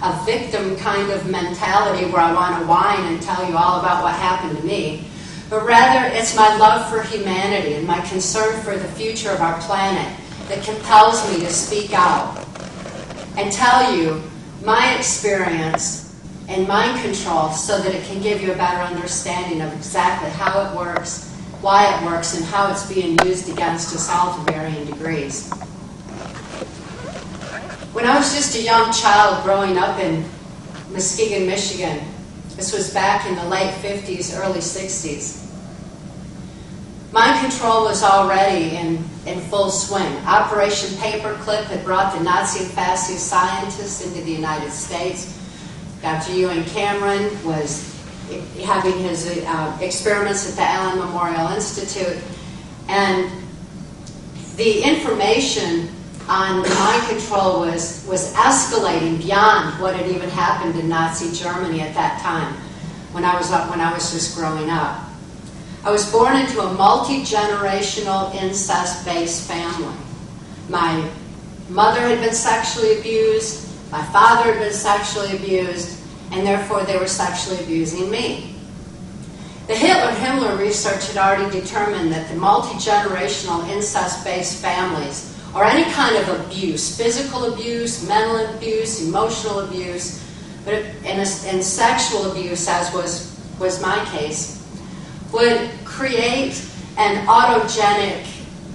a victim kind of mentality where I want to whine and tell you all about what happened to me, but rather it's my love for humanity and my concern for the future of our planet that compels me to speak out and tell you my experience and mind control so that it can give you a better understanding of exactly how it works, why it works, and how it's being used against us all to varying degrees. When I was just a young child growing up in Muskegon, Michigan, this was back in the late 50s, early 60s, mind control was already in full swing. Operation Paperclip had brought the Nazi and fascist scientists into the United States. Dr. Ewan Cameron was having his experiments at the Allen Memorial Institute, and the information on mind control was escalating beyond what had even happened in Nazi Germany at that time. when I was just growing up. I was born into a multi-generational incest-based family. My mother had been sexually abused, my father had been sexually abused, and therefore they were sexually abusing me. The Hitler-Himmler research had already determined that the multi-generational incest-based families, or any kind of abuse, physical abuse, mental abuse, emotional abuse, but and sexual abuse, as was my case, would create an autogenic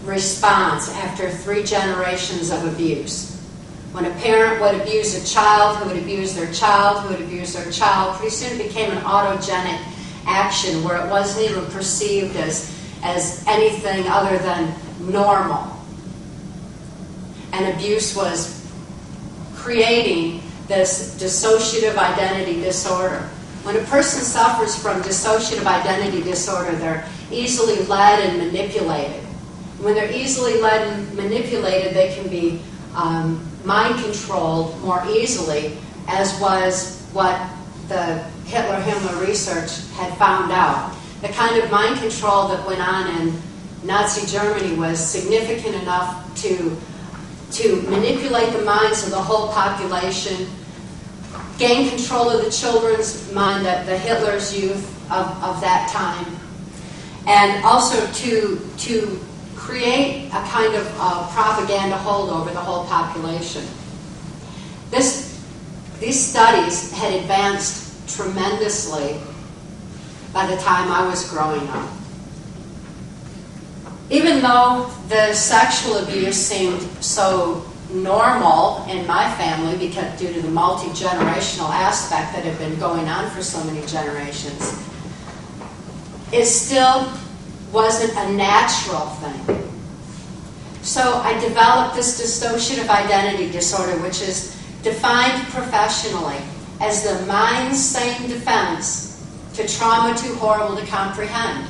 response after 3 generations of abuse. When a parent would abuse a child, who would abuse their child, who would abuse their child, pretty soon it became an autogenic action where it wasn't even perceived as anything other than normal. And abuse was creating this dissociative identity disorder. When a person suffers from dissociative identity disorder, they're easily led and manipulated. When they're easily led and manipulated, they can be mind-controlled more easily, as was what the Hitler-Himmler research had found out. The kind of mind control that went on in Nazi Germany was significant enough to manipulate the minds of the whole population, gain control of the children's mind, the Hitler's youth of that time, and also to create a kind of propaganda hold over the whole population. These studies had advanced tremendously by the time I was growing up. Even though the sexual abuse seemed so normal in my family because due to the multi-generational aspect that had been going on for so many generations, it still wasn't a natural thing. So I developed this dissociative identity disorder, which is defined professionally as the mind's sane defense to trauma too horrible to comprehend.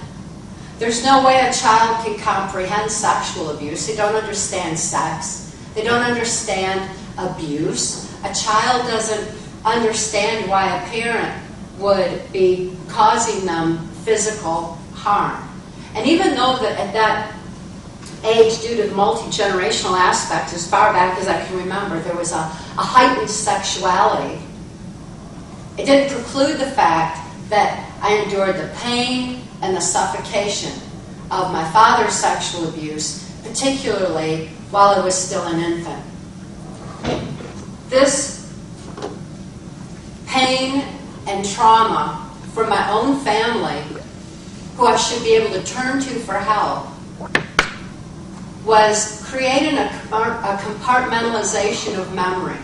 There's no way a child can comprehend sexual abuse. They don't understand sex. They don't understand abuse. A child doesn't understand why a parent would be causing them physical harm. And even though that at that age, due to the multi-generational aspect, as far back as I can remember, there was a heightened sexuality, it didn't preclude the fact that I endured the pain and the suffocation of my father's sexual abuse, particularly while I was still an infant. This pain and trauma from my own family, who I should be able to turn to for help, was creating a compartmentalization of memory,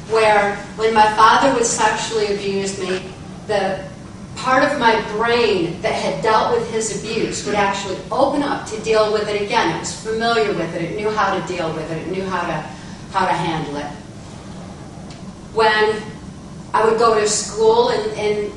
where when my father would sexually abuse me, the part of my brain that had dealt with his abuse would actually open up to deal with it again. It was familiar with it. It knew how to deal with it. It knew how to handle it. When I would go to school and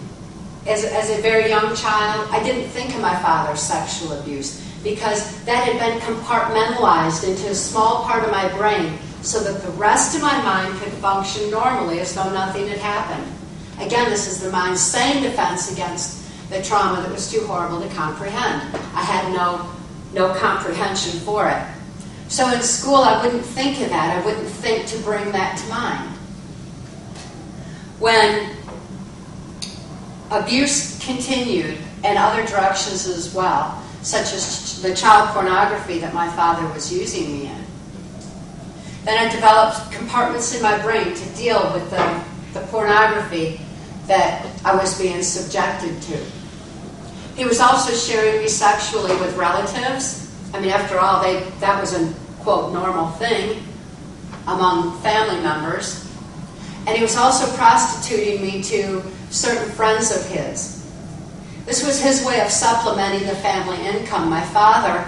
as a very young child, I didn't think of my father's sexual abuse because that had been compartmentalized into a small part of my brain so that the rest of my mind could function normally as though nothing had happened. Again, this is the mind's sane defense against the trauma that was too horrible to comprehend. I had no comprehension for it. So in school, I wouldn't think of that. I wouldn't think to bring that to mind. When abuse continued in other directions as well, such as the child pornography that my father was using me in, then I developed compartments in my brain to deal with the pornography that I was being subjected to. He was also sharing me sexually with relatives. I mean, after all, that was a, quote, normal thing among family members. And he was also prostituting me to certain friends of his. This was his way of supplementing the family income. My father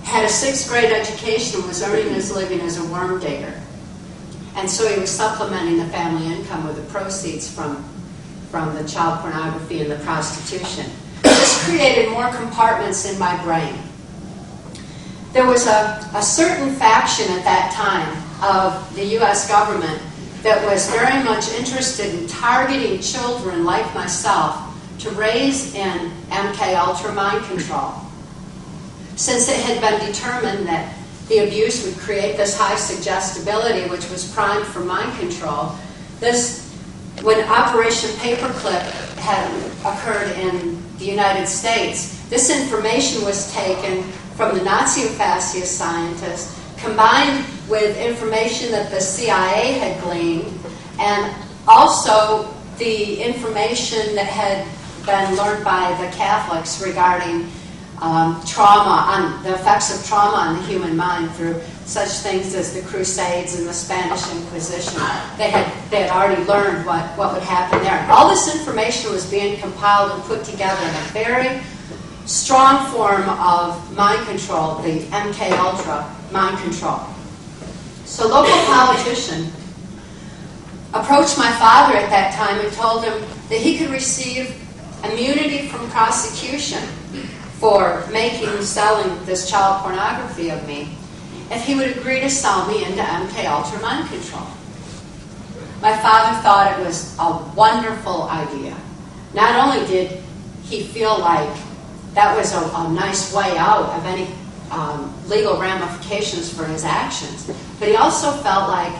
had a 6th grade education and was earning his living as a worm digger. And so he was supplementing the family income with the proceeds from the child pornography and the prostitution. This created more compartments in my brain. There was a certain faction at that time of the U.S. government that was very much interested in targeting children like myself to raise in MKULTRA mind control. Since it had been determined that the abuse would create this high suggestibility, which was primed for mind control, when Operation Paperclip had occurred in the United States, this information was taken from the Nazi and fascist scientists, combined with information that the CIA had gleaned, and also the information that had been learned by the Catholics regarding the effects of trauma on the human mind through such things as the Crusades and the Spanish Inquisition. They had already learned what would happen there. All this information was being compiled and put together in a very strong form of mind control, the MKULTRA mind control. So a local politician approached my father at that time and told him that he could receive immunity from prosecution for making and selling this child pornography of me if he would agree to sell me into MKULTRA mind control. My father thought it was a wonderful idea. Not only did he feel like that was a nice way out of any legal ramifications for his actions, but he also felt like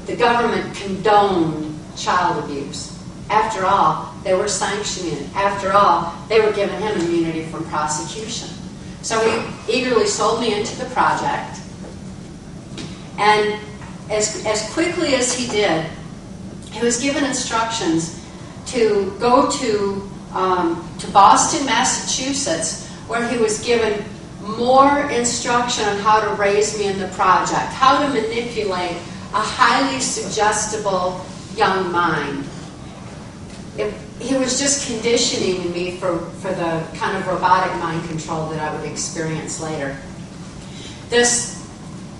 the government condoned child abuse. After all, they were sanctioning it. After all, they were giving him immunity from prosecution. So he eagerly sold me into the project. And as quickly as he did, he was given instructions to go to Boston, Massachusetts, where he was given more instruction on how to raise me in the project, how to manipulate a highly suggestible young mind. He was just conditioning me for the kind of robotic mind control that I would experience later. This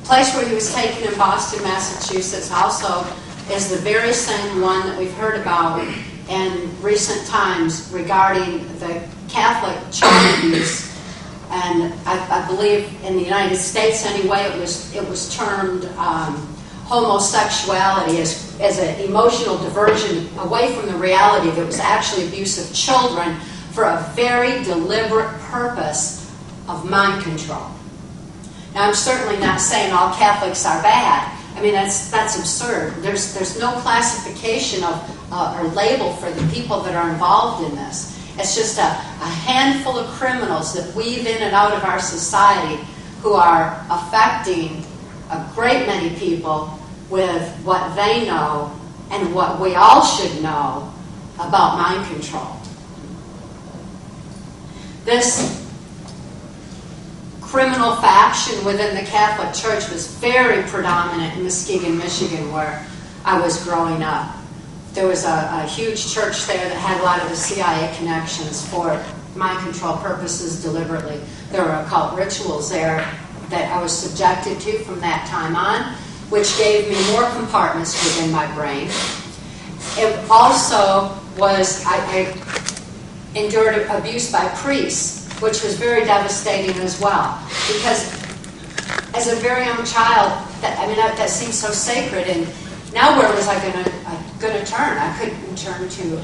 place where he was taken in Boston, Massachusetts also is the very same one that we've heard about in recent times regarding the Catholic child abuse. And I believe in the United States anyway, it was termed homosexuality as an emotional diversion away from the reality that was actually abuse of children for a very deliberate purpose of mind control. Now, I'm certainly not saying all Catholics are bad. I mean, that's absurd. There's no classification or label for the people that are involved in this. It's just a handful of criminals that weave in and out of our society who are affecting a great many people with what they know and what we all should know about mind control. This criminal faction within the Catholic Church was very predominant in Muskegon, Michigan, where I was growing up. There was a huge church there that had a lot of the CIA connections for mind control purposes deliberately. There were occult rituals there that I was subjected to from that time on, which gave me more compartments within my brain. It also was, I endured abuse by priests, which was very devastating as well. Because as a very young child, that seemed so sacred, and now where was I going to turn? I couldn't turn to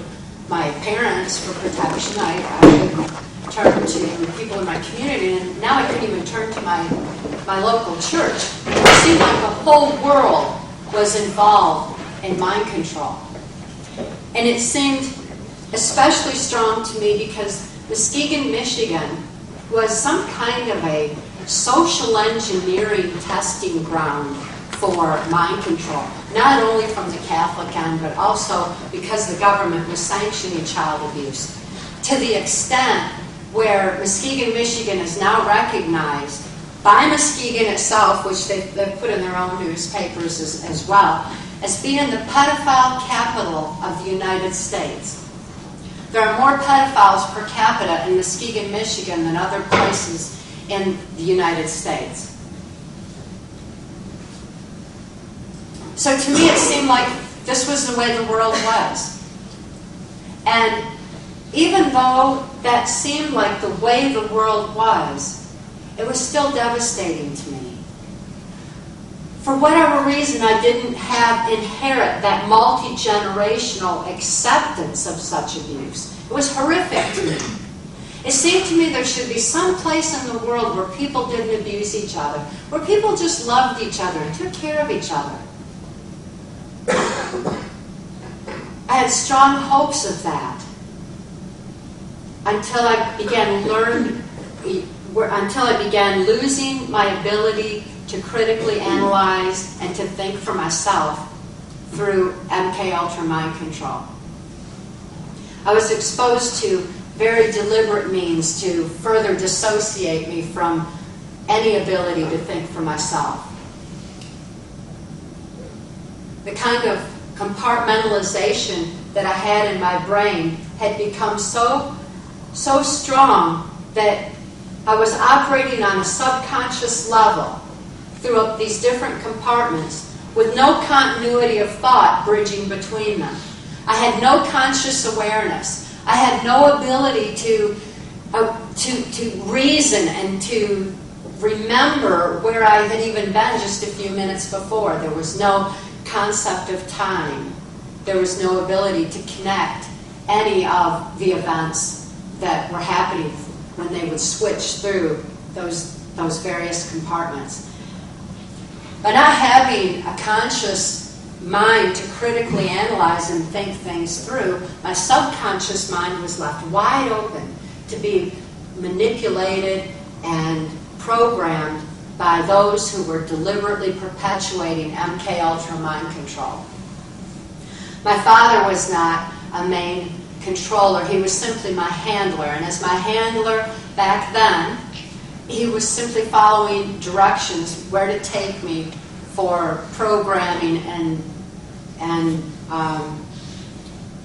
my parents for protection. I couldn't turn to people in my community, and now I couldn't even turn to my local church. It seemed like the whole world was involved in mind control. And it seemed especially strong to me because Muskegon, Michigan was some kind of a social engineering testing ground for mind control. Not only from the Catholic end, but also because the government was sanctioning child abuse. To the extent where Muskegon, Michigan is now recognized by Muskegon itself, which they've put in their own newspapers as well, as being the pedophile capital of the United States. There are more pedophiles per capita in Muskegon, Michigan than other places in the United States. So to me it seemed like this was the way the world was. And even though that seemed like the way the world was, it was still devastating to me. for whatever reason, I didn't inherit that multi-generational acceptance of such abuse. It was horrific to me. It seemed to me there should be some place in the world where people didn't abuse each other, where people just loved each other and took care of each other. I had strong hopes of that until I began losing my ability to critically analyze and to think for myself through MKUltra mind control. I was exposed to very deliberate means to further dissociate me from any ability to think for myself. The kind of compartmentalization that I had in my brain had become so strong that I was operating on a subconscious level through these different compartments with no continuity of thought bridging between them. I had no conscious awareness. I had no ability to reason and to remember where I had even been just a few minutes before. There was no concept of time. There was no ability to connect any of the events that were happening when they would switch through those various compartments. By not having a conscious mind to critically analyze and think things through, my subconscious mind was left wide open to be manipulated and programmed by those who were deliberately perpetuating MKUltra mind control. My father was not a main controller. He was simply my handler. And as my handler back then, he was simply following directions where to take me for programming and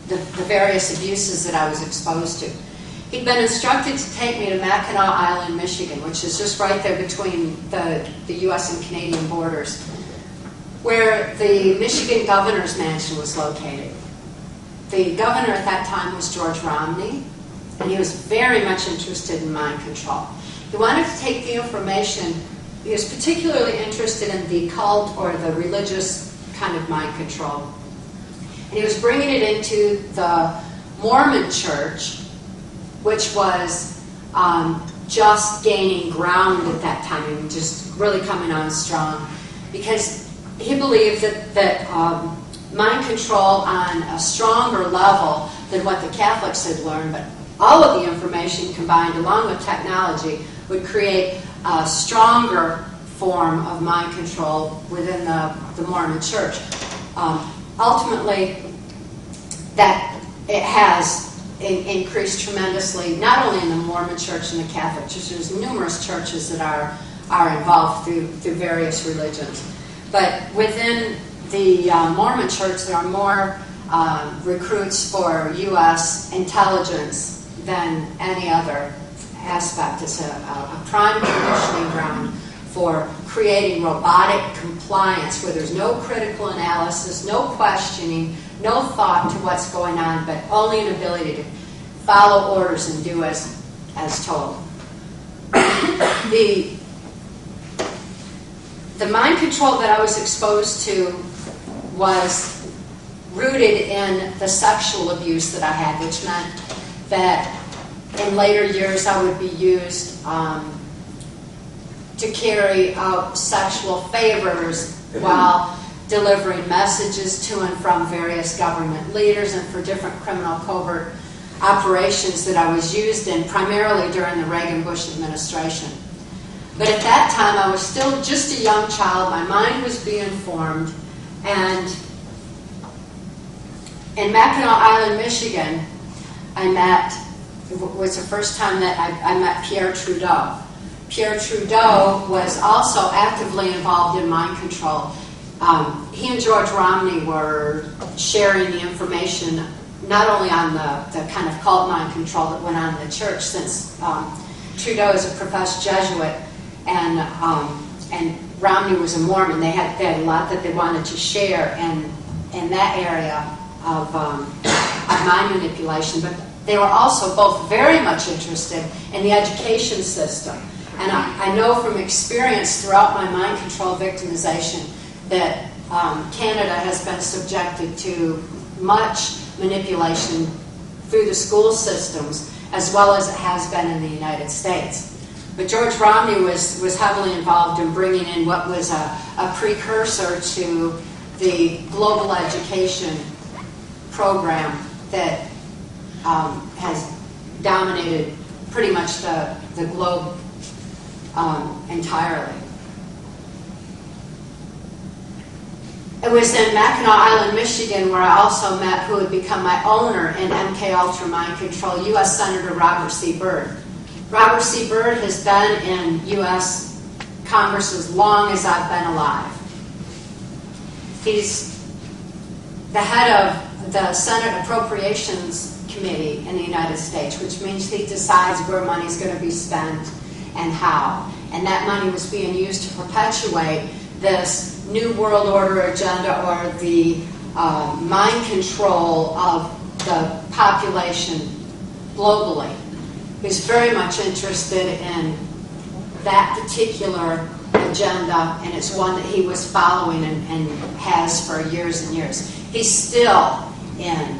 the various abuses that I was exposed to. He'd been instructed to take me to Mackinac Island, Michigan, which is just right there between the U.S. and Canadian borders, where the Michigan governor's mansion was located. The governor at that time was George Romney, and he was very much interested in mind control. He wanted to take the information. He was particularly interested in the occult or the religious kind of mind control. And he was bringing it into the Mormon church, which was just gaining ground at that time and just really coming on strong, because he believed that mind control on a stronger level than what the Catholics had learned, but all of the information combined along with technology would create a stronger form of mind control within the Mormon church. Ultimately, that it has increased tremendously, not only in the Mormon church and the Catholic church. There's numerous churches that are involved through various religions. But within the Mormon church, there are more recruits for U.S. intelligence than any other aspect. It's a prime conditioning ground for creating robotic compliance where there's no critical analysis, no questioning, no thought to what's going on, but only an ability to follow orders and do as told. The mind control that I was exposed to was rooted in the sexual abuse that I had, which meant that in later years I would be used to carry out sexual favors while delivering messages to and from various government leaders and for different criminal covert operations that I was used in, primarily during the Reagan-Bush administration. But at that time, I was still just a young child. My mind was being formed. And in Mackinac Island, Michigan, it was the first time that I met Pierre Trudeau. Pierre Trudeau was also actively involved in mind control. He and George Romney were sharing the information not only on the kind of cult mind control that went on in the church, since Trudeau is a professed Jesuit and Romney was a Mormon. They had a lot that they wanted to share in that area of mind manipulation, but they were also both very much interested in the education system. And I know from experience throughout my mind control victimization that Canada has been subjected to much manipulation through the school systems, as well as it has been in the United States. But George Romney was heavily involved in bringing in what was a precursor to the global education program that has dominated pretty much the globe entirely. It was in Mackinac Island, Michigan, where I also met who had become my owner in MKULTRA Mind Control, U.S. Senator Robert C. Byrd. Robert C. Byrd has been in U.S. Congress as long as I've been alive. He's the head of the Senate Appropriations Committee in the United States, which means he decides where money is going to be spent and how. And that money was being used to perpetuate this New World Order agenda, or the mind control of the population globally. He's very much interested in that particular agenda, and it's one that he was following and has for years and years. He's still in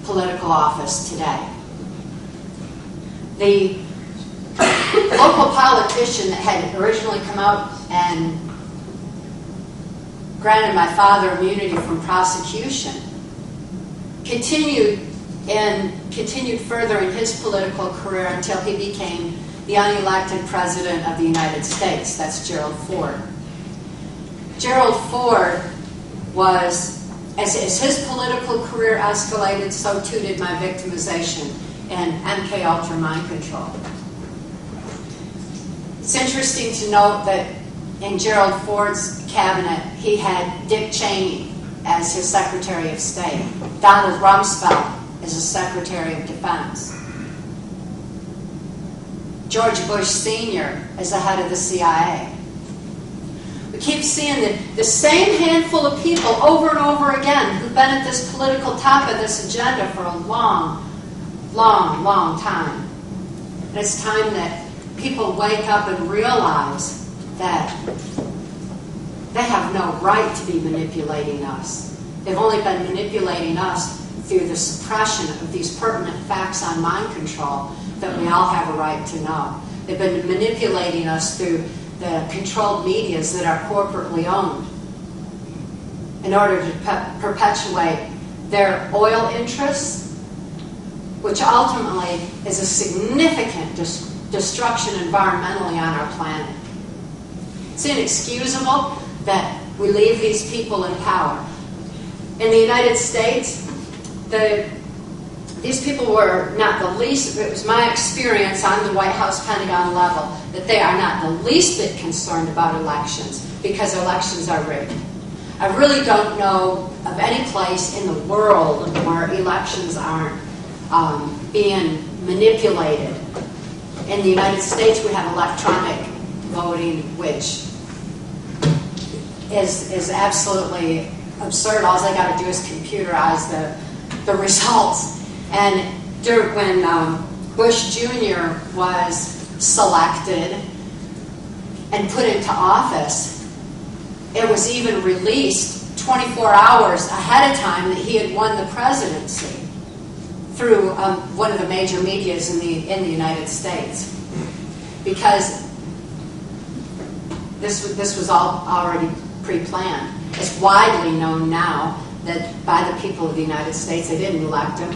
political office today. The local politician that had originally come out and granted my father immunity from prosecution continued further in his political career until he became the unelected president of the United States. That's Gerald Ford. Gerald Ford was, as his political career escalated, so too did my victimization in MKUltra Mind Control. It's interesting to note that in Gerald Ford's cabinet, he had Dick Cheney as his Secretary of State, Donald Rumsfeld as his Secretary of Defense, George Bush Sr. as the head of the CIA. We keep seeing the same handful of people over and over again who've been at this political top of this agenda for a long, long, long time. And it's time that people wake up and realize that they have no right to be manipulating us. They've only been manipulating us through the suppression of these pertinent facts on mind control that we all have a right to know. They've been manipulating us through the controlled medias that are corporately owned in order to perpetuate their oil interests, which ultimately is a significant destruction environmentally on our planet. It's inexcusable that we leave these people in power. In the United States, these people were not the least, it was my experience on the White House Pentagon level, that they are not the least bit concerned about elections, because elections are rigged. I really don't know of any place in the world where elections aren't being manipulated. In the United States, we have electronic voting, which is absolutely absurd. All they got to do is computerize the results. And when Bush Jr. was selected and put into office, it was even released 24 hours ahead of time that he had won the presidency through one of the major medias in the United States, because this was all already pre-planned. It's widely known now that by the people of the United States, they didn't elect him.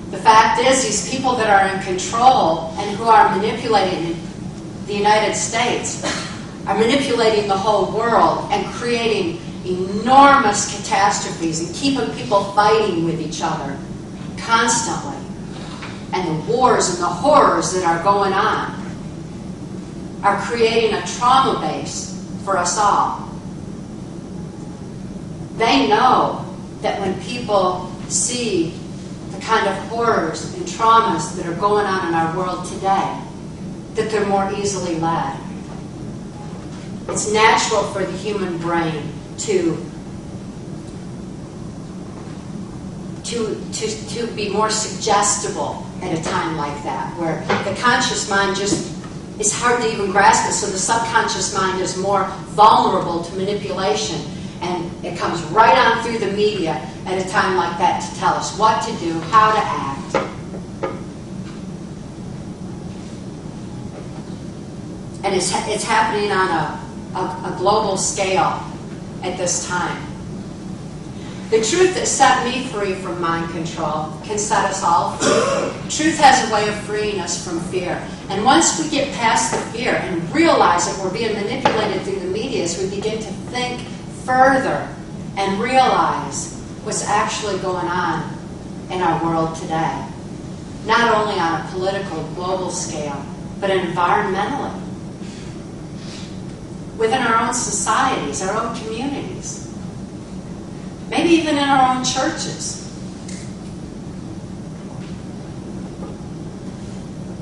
The fact is, these people that are in control and who are manipulating the United States are manipulating the whole world and creating enormous catastrophes and keeping people fighting with each other constantly. And the wars and the horrors that are going on are creating a trauma base for us all. They know that when people see the kind of horrors and traumas that are going on in our world today, that they're more easily led. It's natural for the human brain to be more suggestible at a time like that, where the conscious mind just it's hard to even grasp it. So the subconscious mind is more vulnerable to manipulation. And it comes right on through the media at a time like that to tell us what to do, how to act. And it's happening on a global scale at this time. The truth that set me free from mind control can set us all free. Truth has a way of freeing us from fear. And once we get past the fear and realize that we're being manipulated through the media, as we begin to think further and realize what's actually going on in our world today. Not only on a political, global scale, but environmentally. Within our own societies, our own communities. Maybe even in our own churches.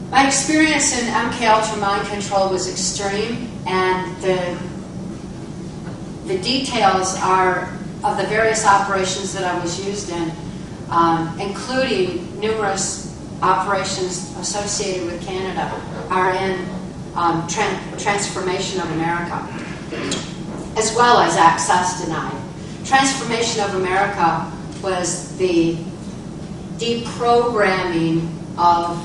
My experience in MKULTRA mind control was extreme, and the details are of the various operations that I was used in, including numerous operations associated with Canada, are in Transformation of America, as well as Access Denied. Transformation of America was the deprogramming of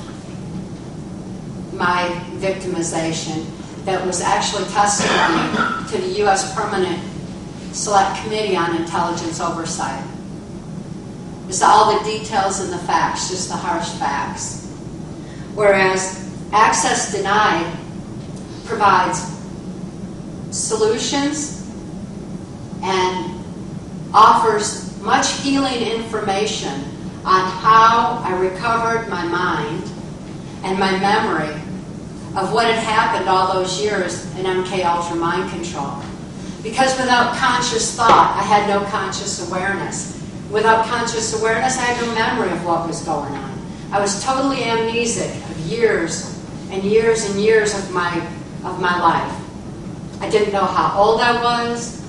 my victimization that was actually testimony to the U.S. Permanent Select Committee on Intelligence Oversight. It's all the details and the facts, just the harsh facts. Whereas Access Denied provides solutions and offers much healing information on how I recovered my mind and my memory of what had happened all those years in MKULTRA mind control. Because without conscious thought, I had no conscious awareness. Without conscious awareness, I had no memory of what was going on. I was totally amnesic of years and years and years of my life. I didn't know how old I was.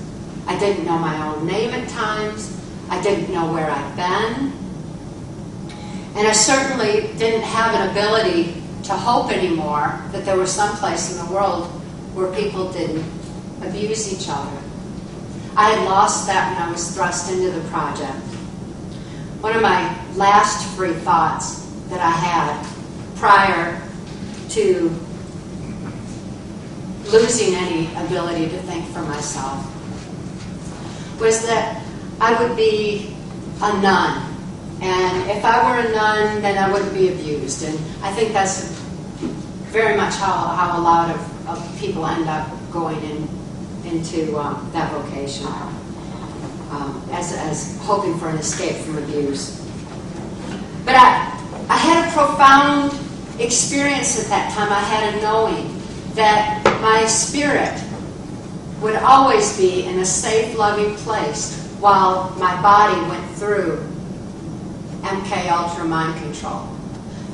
I didn't know my own name at times. I didn't know where I'd been. And I certainly didn't have an ability to hope anymore that there was some place in the world where people didn't abuse each other. I had lost that when I was thrust into the project. One of my last free thoughts that I had prior to losing any ability to think for myself was that I would be a nun. And if I were a nun, then I wouldn't be abused. And I think that's very much how a lot of people end up going into that vocation, as hoping for an escape from abuse. But I had a profound experience at that time. I had a knowing that my spirit would always be in a safe, loving place while my body went through MKULTRA mind control.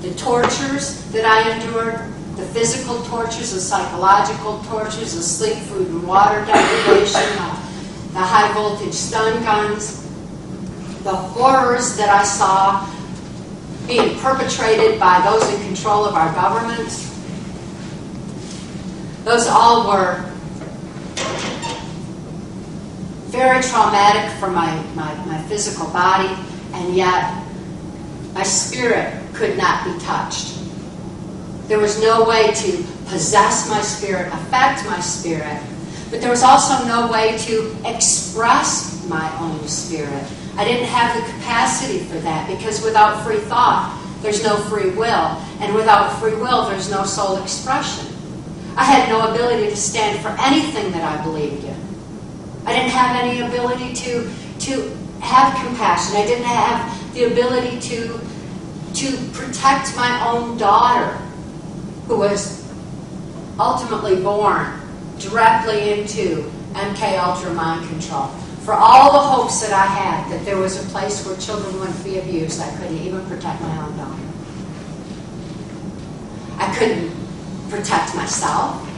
The tortures that I endured, the physical tortures, the psychological tortures, the sleep, food, and water deprivation, the high voltage stun guns, the horrors that I saw being perpetrated by those in control of our government, those all were very traumatic for my physical body, and yet my spirit could not be touched. There was no way to possess my spirit, affect my spirit, but there was also no way to express my own spirit. I didn't have the capacity for that, because without free thought, there's no free will, and without free will, there's no soul expression. I had no ability to stand for anything that I believed in. I didn't have any ability to have compassion. I didn't have the ability to protect my own daughter, who was ultimately born directly into MKULTRA mind control. For all the hopes that I had that there was a place where children wouldn't be abused, I couldn't even protect my own daughter. I couldn't protect myself.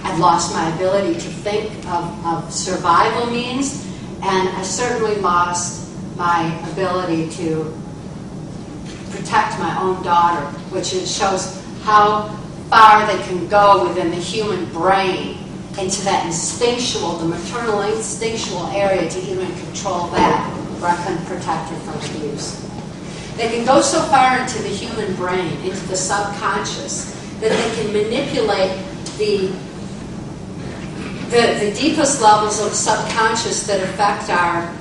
I'd lost my ability to think of survival means, and I certainly lost my ability to protect my own daughter, which shows how far they can go within the human brain into that instinctual, the maternal instinctual area to even control that, where I couldn't protect her from abuse. They can go so far into the human brain, into the subconscious, that they can manipulate the deepest levels of subconscious that affect our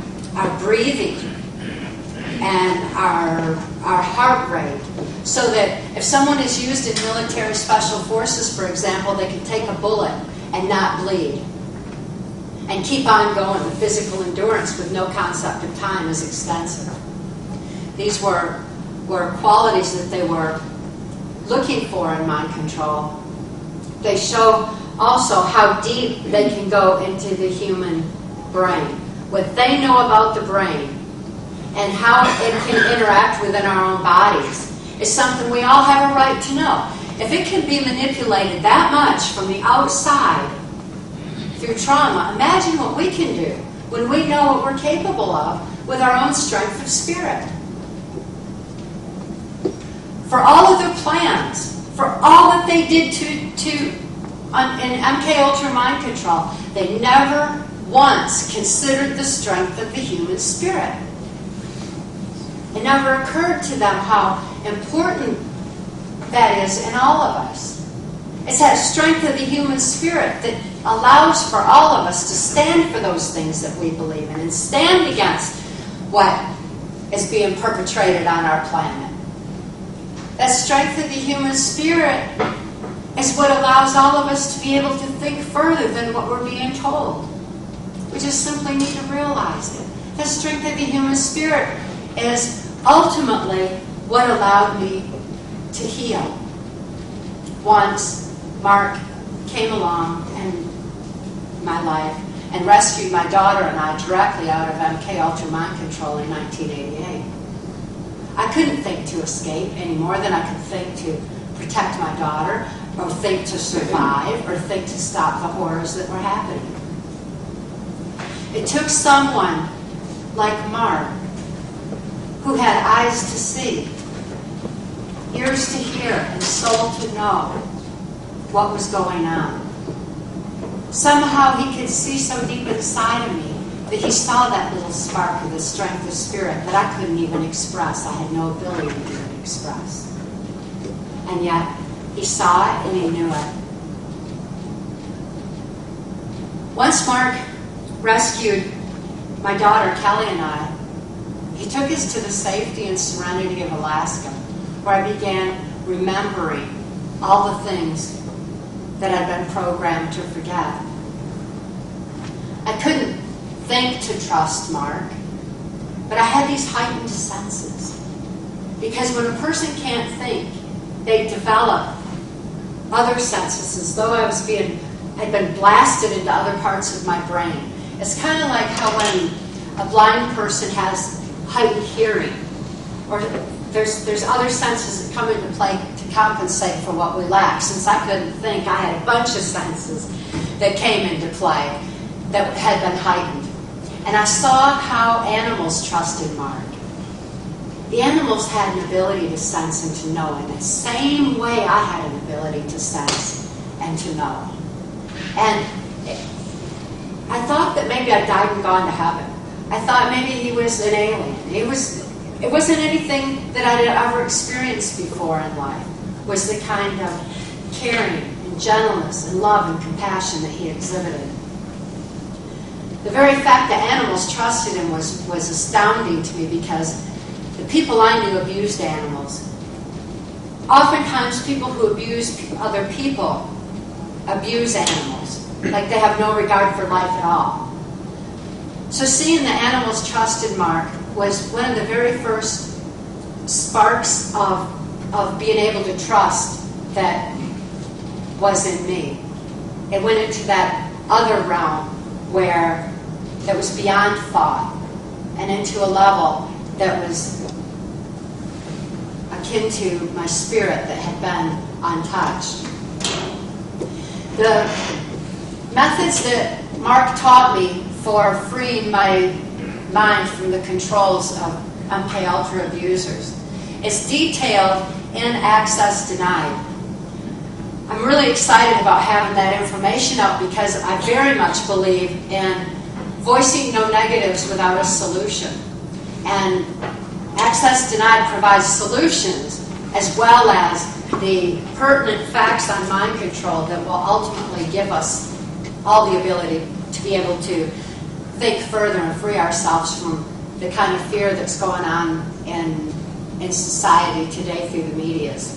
breathing and our heart rate. So that if someone is used in military special forces, for example, they can take a bullet and not bleed and keep on going. The physical endurance with no concept of time is extensive. These were qualities that they were looking for in mind control. They show also how deep they can go into the human brain. What they know about the brain and how it can interact within our own bodies is something we all have a right to know. If it can be manipulated that much from the outside through trauma, imagine what we can do when we know what we're capable of with our own strength of spirit. For all of their plans, for all that they did in MKUltra mind control, they never once considered the strength of the human spirit. It never occurred to them how important that is in all of us. It's that strength of the human spirit that allows for all of us to stand for those things that we believe in and stand against what is being perpetrated on our planet. That strength of the human spirit is what allows all of us to be able to think further than what we're being told. We just simply need to realize it. The strength of the human spirit is ultimately what allowed me to heal. Once Mark came along in my life and rescued my daughter and I directly out of MKUltra mind control in 1988. I couldn't think to escape any more than I could think to protect my daughter, or think to survive, or think to stop the horrors that were happening. It took someone like Mark, who had eyes to see, ears to hear, and soul to know what was going on. Somehow he could see so deep inside of me that he saw that little spark of the strength of spirit that I couldn't even express. I had no ability to even express. And yet, he saw it and he knew it. Once Mark rescued my daughter, Kelly, and I, he took us to the safety and serenity of Alaska, where I began remembering all the things that I'd been programmed to forget. I couldn't think to trust Mark, but I had these heightened senses. Because when a person can't think, they develop other senses, as though I'd been blasted into other parts of my brain. It's kind of like how when a blind person has heightened hearing, or there's other senses that come into play to compensate for what we lack. Since I couldn't think, I had a bunch of senses that came into play that had been heightened. And I saw how animals trusted Mark. The animals had an ability to sense and to know in the same way I had an ability to sense and to know. And I thought that maybe I died and gone to heaven. I thought maybe he was an alien. It wasn't anything that I had ever experienced before in life. It was the kind of caring and gentleness and love and compassion that he exhibited. The very fact that animals trusted him was astounding to me, because the people I knew abused animals. Oftentimes people who abuse other people abuse animals, like they have no regard for life at all. So seeing the animals trusted Mark was one of the very first sparks of being able to trust that was in me. It went into that other realm where that was beyond thought, and into a level that was akin to my spirit that had been untouched. The methods that Mark taught me for freeing my mind from the controls of MKUltra abusers is detailed in Access Denied. I'm really excited about having that information out because I very much believe in voicing no negatives without a solution. And Access Denied provides solutions as well as the pertinent facts on mind control that will ultimately give us all the ability to be able to think further and free ourselves from the kind of fear that's going on in society today through the medias.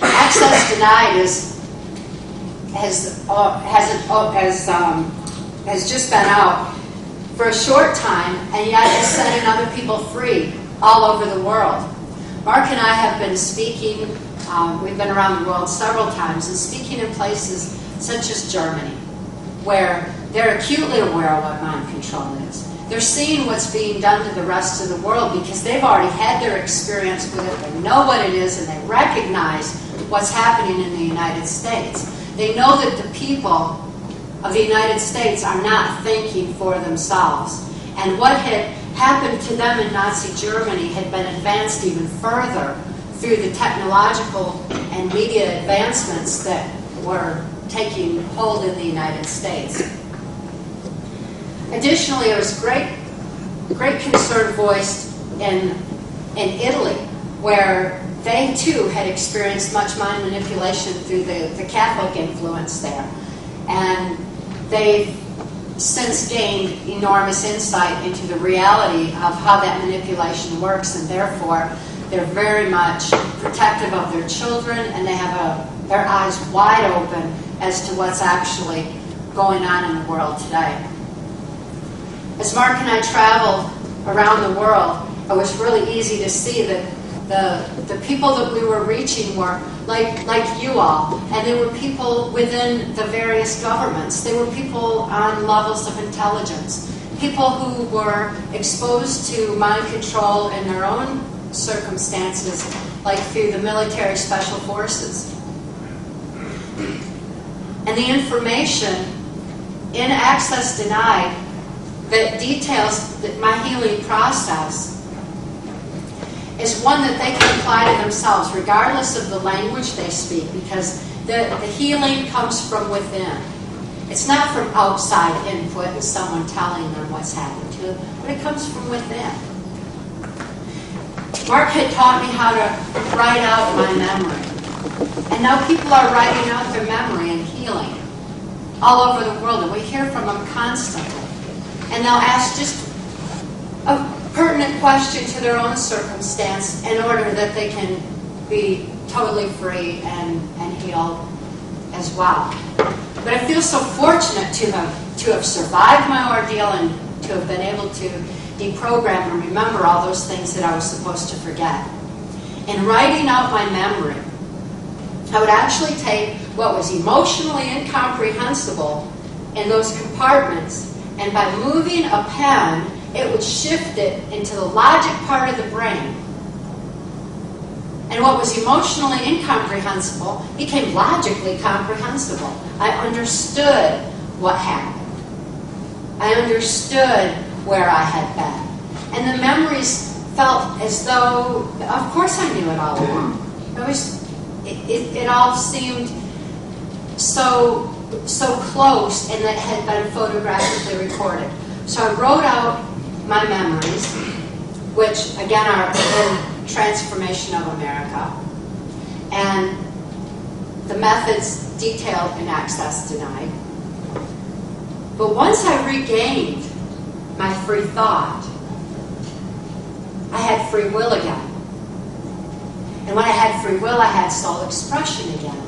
Access Denied has just been out for a short time, and yet is setting other people free all over the world. Mark and I have been speaking, we've been around the world several times, and speaking in places such as Germany, where they're acutely aware of what mind control is. They're seeing what's being done to the rest of the world because they've already had their experience with it. They know what it is, and they recognize what's happening in the United States. They know that the people of the United States are not thinking for themselves. And what had happened to them in Nazi Germany had been advanced even further through the technological and media advancements that were taking hold in the United States. Additionally, there was great concern voiced in Italy, where they too had experienced much mind manipulation through the Catholic influence there. And they've since gained enormous insight into the reality of how that manipulation works, and therefore they're very much protective of their children, and they have their eyes wide open as to what's actually going on in the world today. As Mark and I traveled around the world, it was really easy to see that the people that we were reaching were like you all, and they were people within the various governments. They were people on levels of intelligence, people who were exposed to mind control in their own circumstances, like through the military special forces. And the information in Access Denied that details my healing process is one that they can apply to themselves regardless of the language they speak, because the healing comes from within. It's not from outside input and someone telling them what's happened to them, but it comes from within. Mark had taught me how to write out my memory, and now people are writing out their memory and healing all over the world, and we hear from them constantly. And they'll ask just a pertinent question to their own circumstance in order that they can be totally free and healed as well. But I feel so fortunate to have survived my ordeal and to have been able to deprogram and remember all those things that I was supposed to forget. In writing out my memory, I would actually take what was emotionally incomprehensible in those compartments, and by moving a pen, it would shift it into the logic part of the brain. And what was emotionally incomprehensible became logically comprehensible. I understood what happened. I understood where I had been. And the memories felt as though, of course I knew it all along. It all seemed so close, and that had been photographically recorded. So I wrote out my memories, which again are in Transformation of America, and the methods detailed in Access Denied. But once I regained my free thought, I had free will again. And when I had free will, I had soul expression again.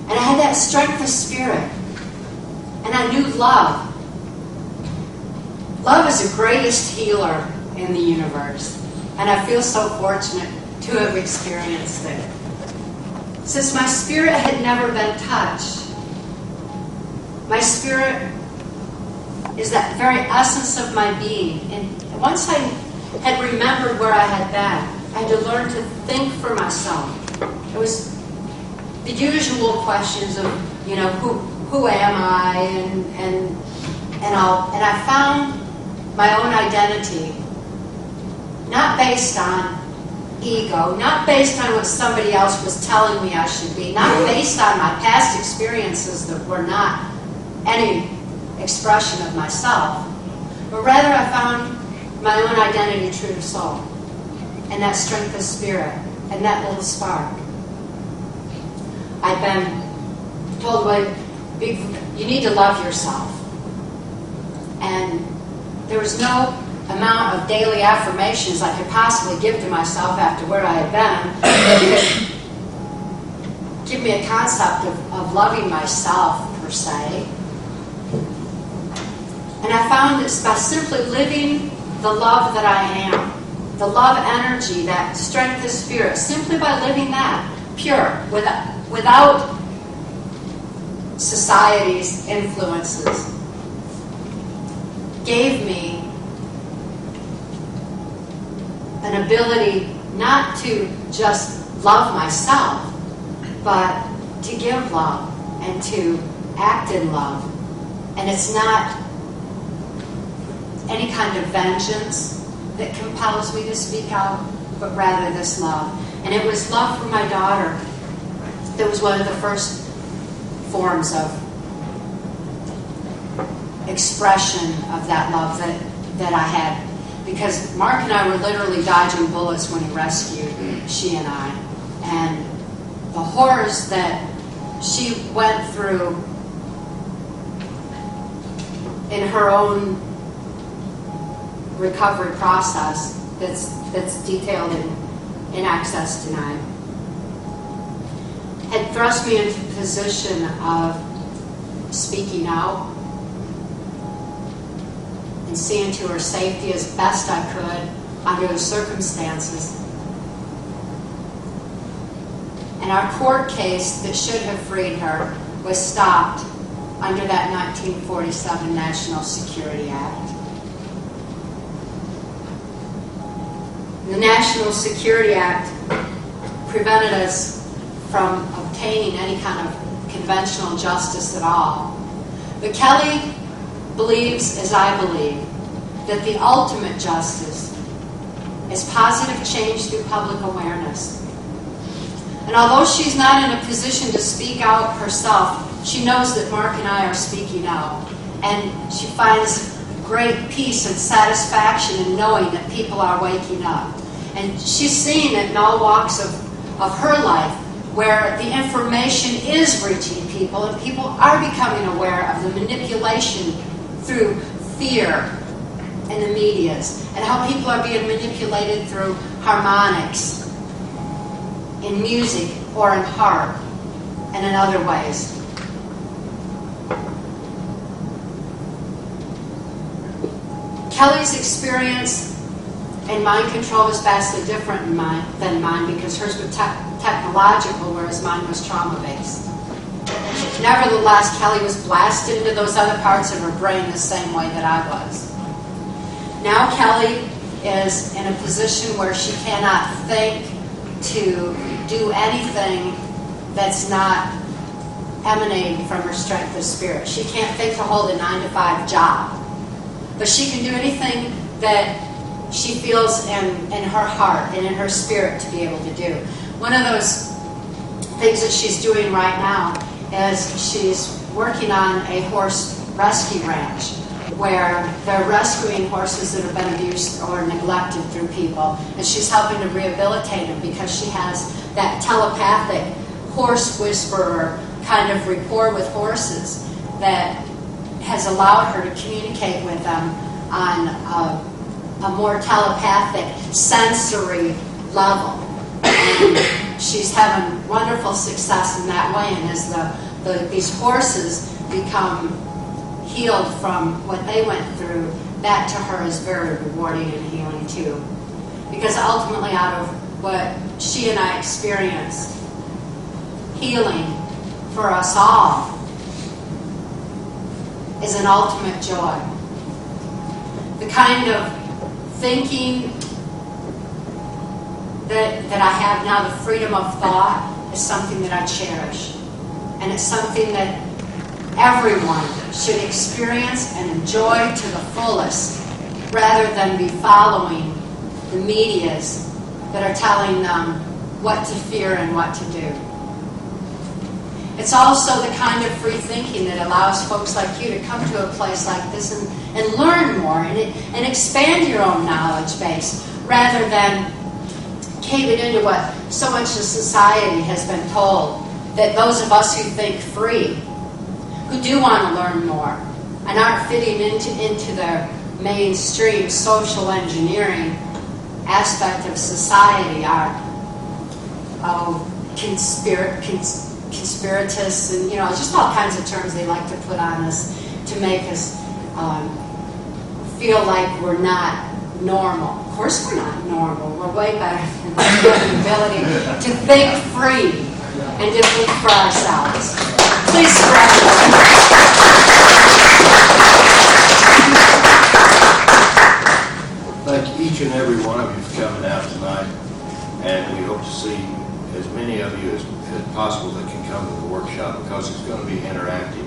And I had that strength of spirit. And I knew love. Love is the greatest healer in the universe. And I feel so fortunate to have experienced it. Since my spirit had never been touched, my spirit is that very essence of my being. And once I had remembered where I had been, I had to learn to think for myself. It was the usual questions of, who am I, and I found my own identity, not based on ego, not based on what somebody else was telling me I should be, not based on my past experiences that were not any expression of myself, but rather I found my own identity, true to soul, and that strength of spirit, and that little spark. I've been told, well, you need to love yourself. And there was no amount of daily affirmations I could possibly give to myself after where I had been that could give me a concept of loving myself, per se. And I found that by simply living the love that I am, the love energy, that strength of spirit, simply by living that, pure, without society's influences, gave me an ability not to just love myself, but to give love and to act in love. And it's not any kind of vengeance that compels me to speak out, but rather this love. And it was love for my daughter that was one of the first forms of expression of that love that I had. Because Mark and I were literally dodging bullets when he rescued she and I. And the horrors that she went through in her own recovery process that's detailed in Access Denied had thrust me into a position of speaking out and seeing to her safety as best I could under the circumstances. And our court case that should have freed her was stopped under that 1947 National Security Act. The National Security Act prevented us from obtaining any kind of conventional justice at all. But Kelly believes, as I believe, that the ultimate justice is positive change through public awareness. And although she's not in a position to speak out herself, she knows that Mark and I are speaking out. And she finds great peace and satisfaction in knowing that people are waking up. And she's seeing it in all walks of her life, where the information is reaching people and people are becoming aware of the manipulation through fear in the medias, and how people are being manipulated through harmonics, in music or in harp, and in other ways. Kelly's experience in mind control was vastly different than mine because hers was technological, whereas mine was trauma-based. Nevertheless, Kelly was blasted into those other parts of her brain the same way that I was. Now Kelly is in a position where she cannot think to do anything that's not emanating from her strength of spirit. She can't think to hold a 9-to-5 job. But she can do anything that she feels in her heart and in her spirit to be able to do. One of those things that she's doing right now is she's working on a horse rescue ranch where they're rescuing horses that have been abused or neglected through people. And she's helping to rehabilitate them because she has that telepathic horse whisperer kind of rapport with horses that has allowed her to communicate with them on a more telepathic, sensory level. And she's having wonderful success in that way, and as these horses become healed from what they went through, that to her is very rewarding and healing too. Because ultimately out of what she and I experienced, healing for us all is an ultimate joy. The kind of thinking that I have now, the freedom of thought, is something that I cherish. And it's something that everyone should experience and enjoy to the fullest, rather than be following the media's that are telling them what to fear and what to do. It's also the kind of free thinking that allows folks like you to come to a place like this and learn more and expand your own knowledge base rather than cave it into what so much of society has been told, that those of us who think free, who do want to learn more and aren't fitting into the mainstream social engineering aspect of society are conspiratists and, you know, just all kinds of terms they like to put on us to make us feel like we're not normal. Of course we're not normal. We're way better than that. We have the ability to think free and to think for ourselves. Please spread
Thank each and every one of you for coming out tonight, and we hope to see as many of you as possible that can come to the workshop, because it's going to be interactive.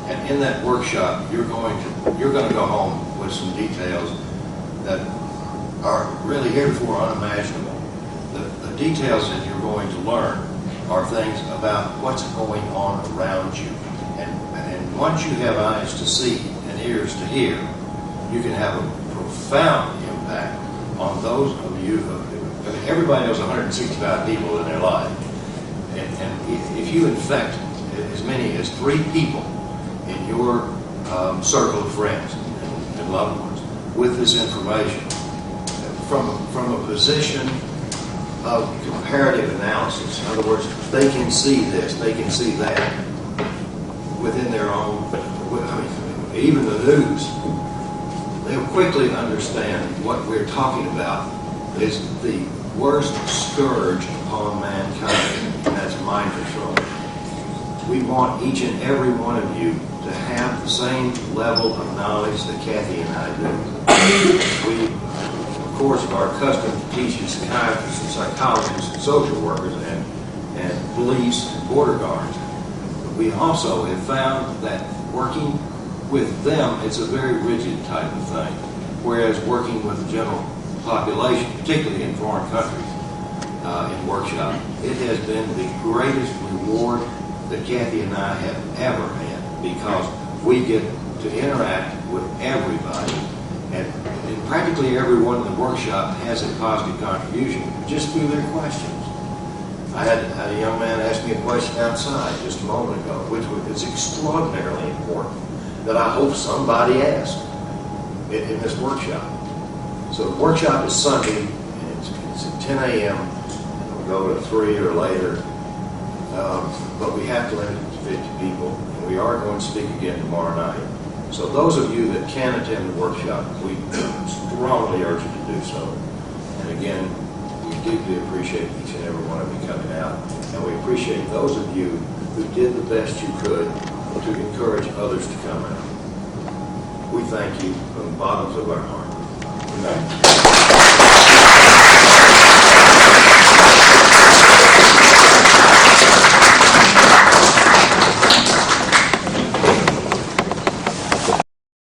And in that workshop, you're going to go home with some details that are really heretofore unimaginable. The details that you're going to learn are things about what's going on around you. And once you have eyes to see and ears to hear, you can have a profound impact on those of you. I mean, everybody knows 165 people in their life. And if you infect as many as 3 people in your circle of friends and loved ones with this information, from a position of comparative analysis, in other words, they can see this, they can see that within their own, I mean, even the news, they'll quickly understand what we're talking about is the worst scourge upon mankind, and that's mind control. We want each and every one of you to have the same level of knowledge that Cathy and I do. We, of course, are accustomed to teaching psychiatrists and psychologists and social workers and police and border guards. But we also have found that working with them, it's a very rigid type of thing, whereas working with the general population, particularly in foreign countries, in workshop, it has been the greatest reward that Cathy and I have ever had, because we get to interact with everybody, and practically everyone in the workshop has a positive contribution just through their questions. I had a young man ask me a question outside just a moment ago, which is extraordinarily important, that I hope somebody asked in this workshop. So the workshop is Sunday, and it's at 10 a.m., and we'll go to 3 or later, but we have to limit it to 50 people, and we are going to speak again tomorrow night. So those of you that can attend the workshop, we strongly urge you to do so. And again, we deeply appreciate each and every one of you coming out, and we appreciate those of you who did the best you could to encourage others to come out. We thank you from the bottoms of our heart. Good night.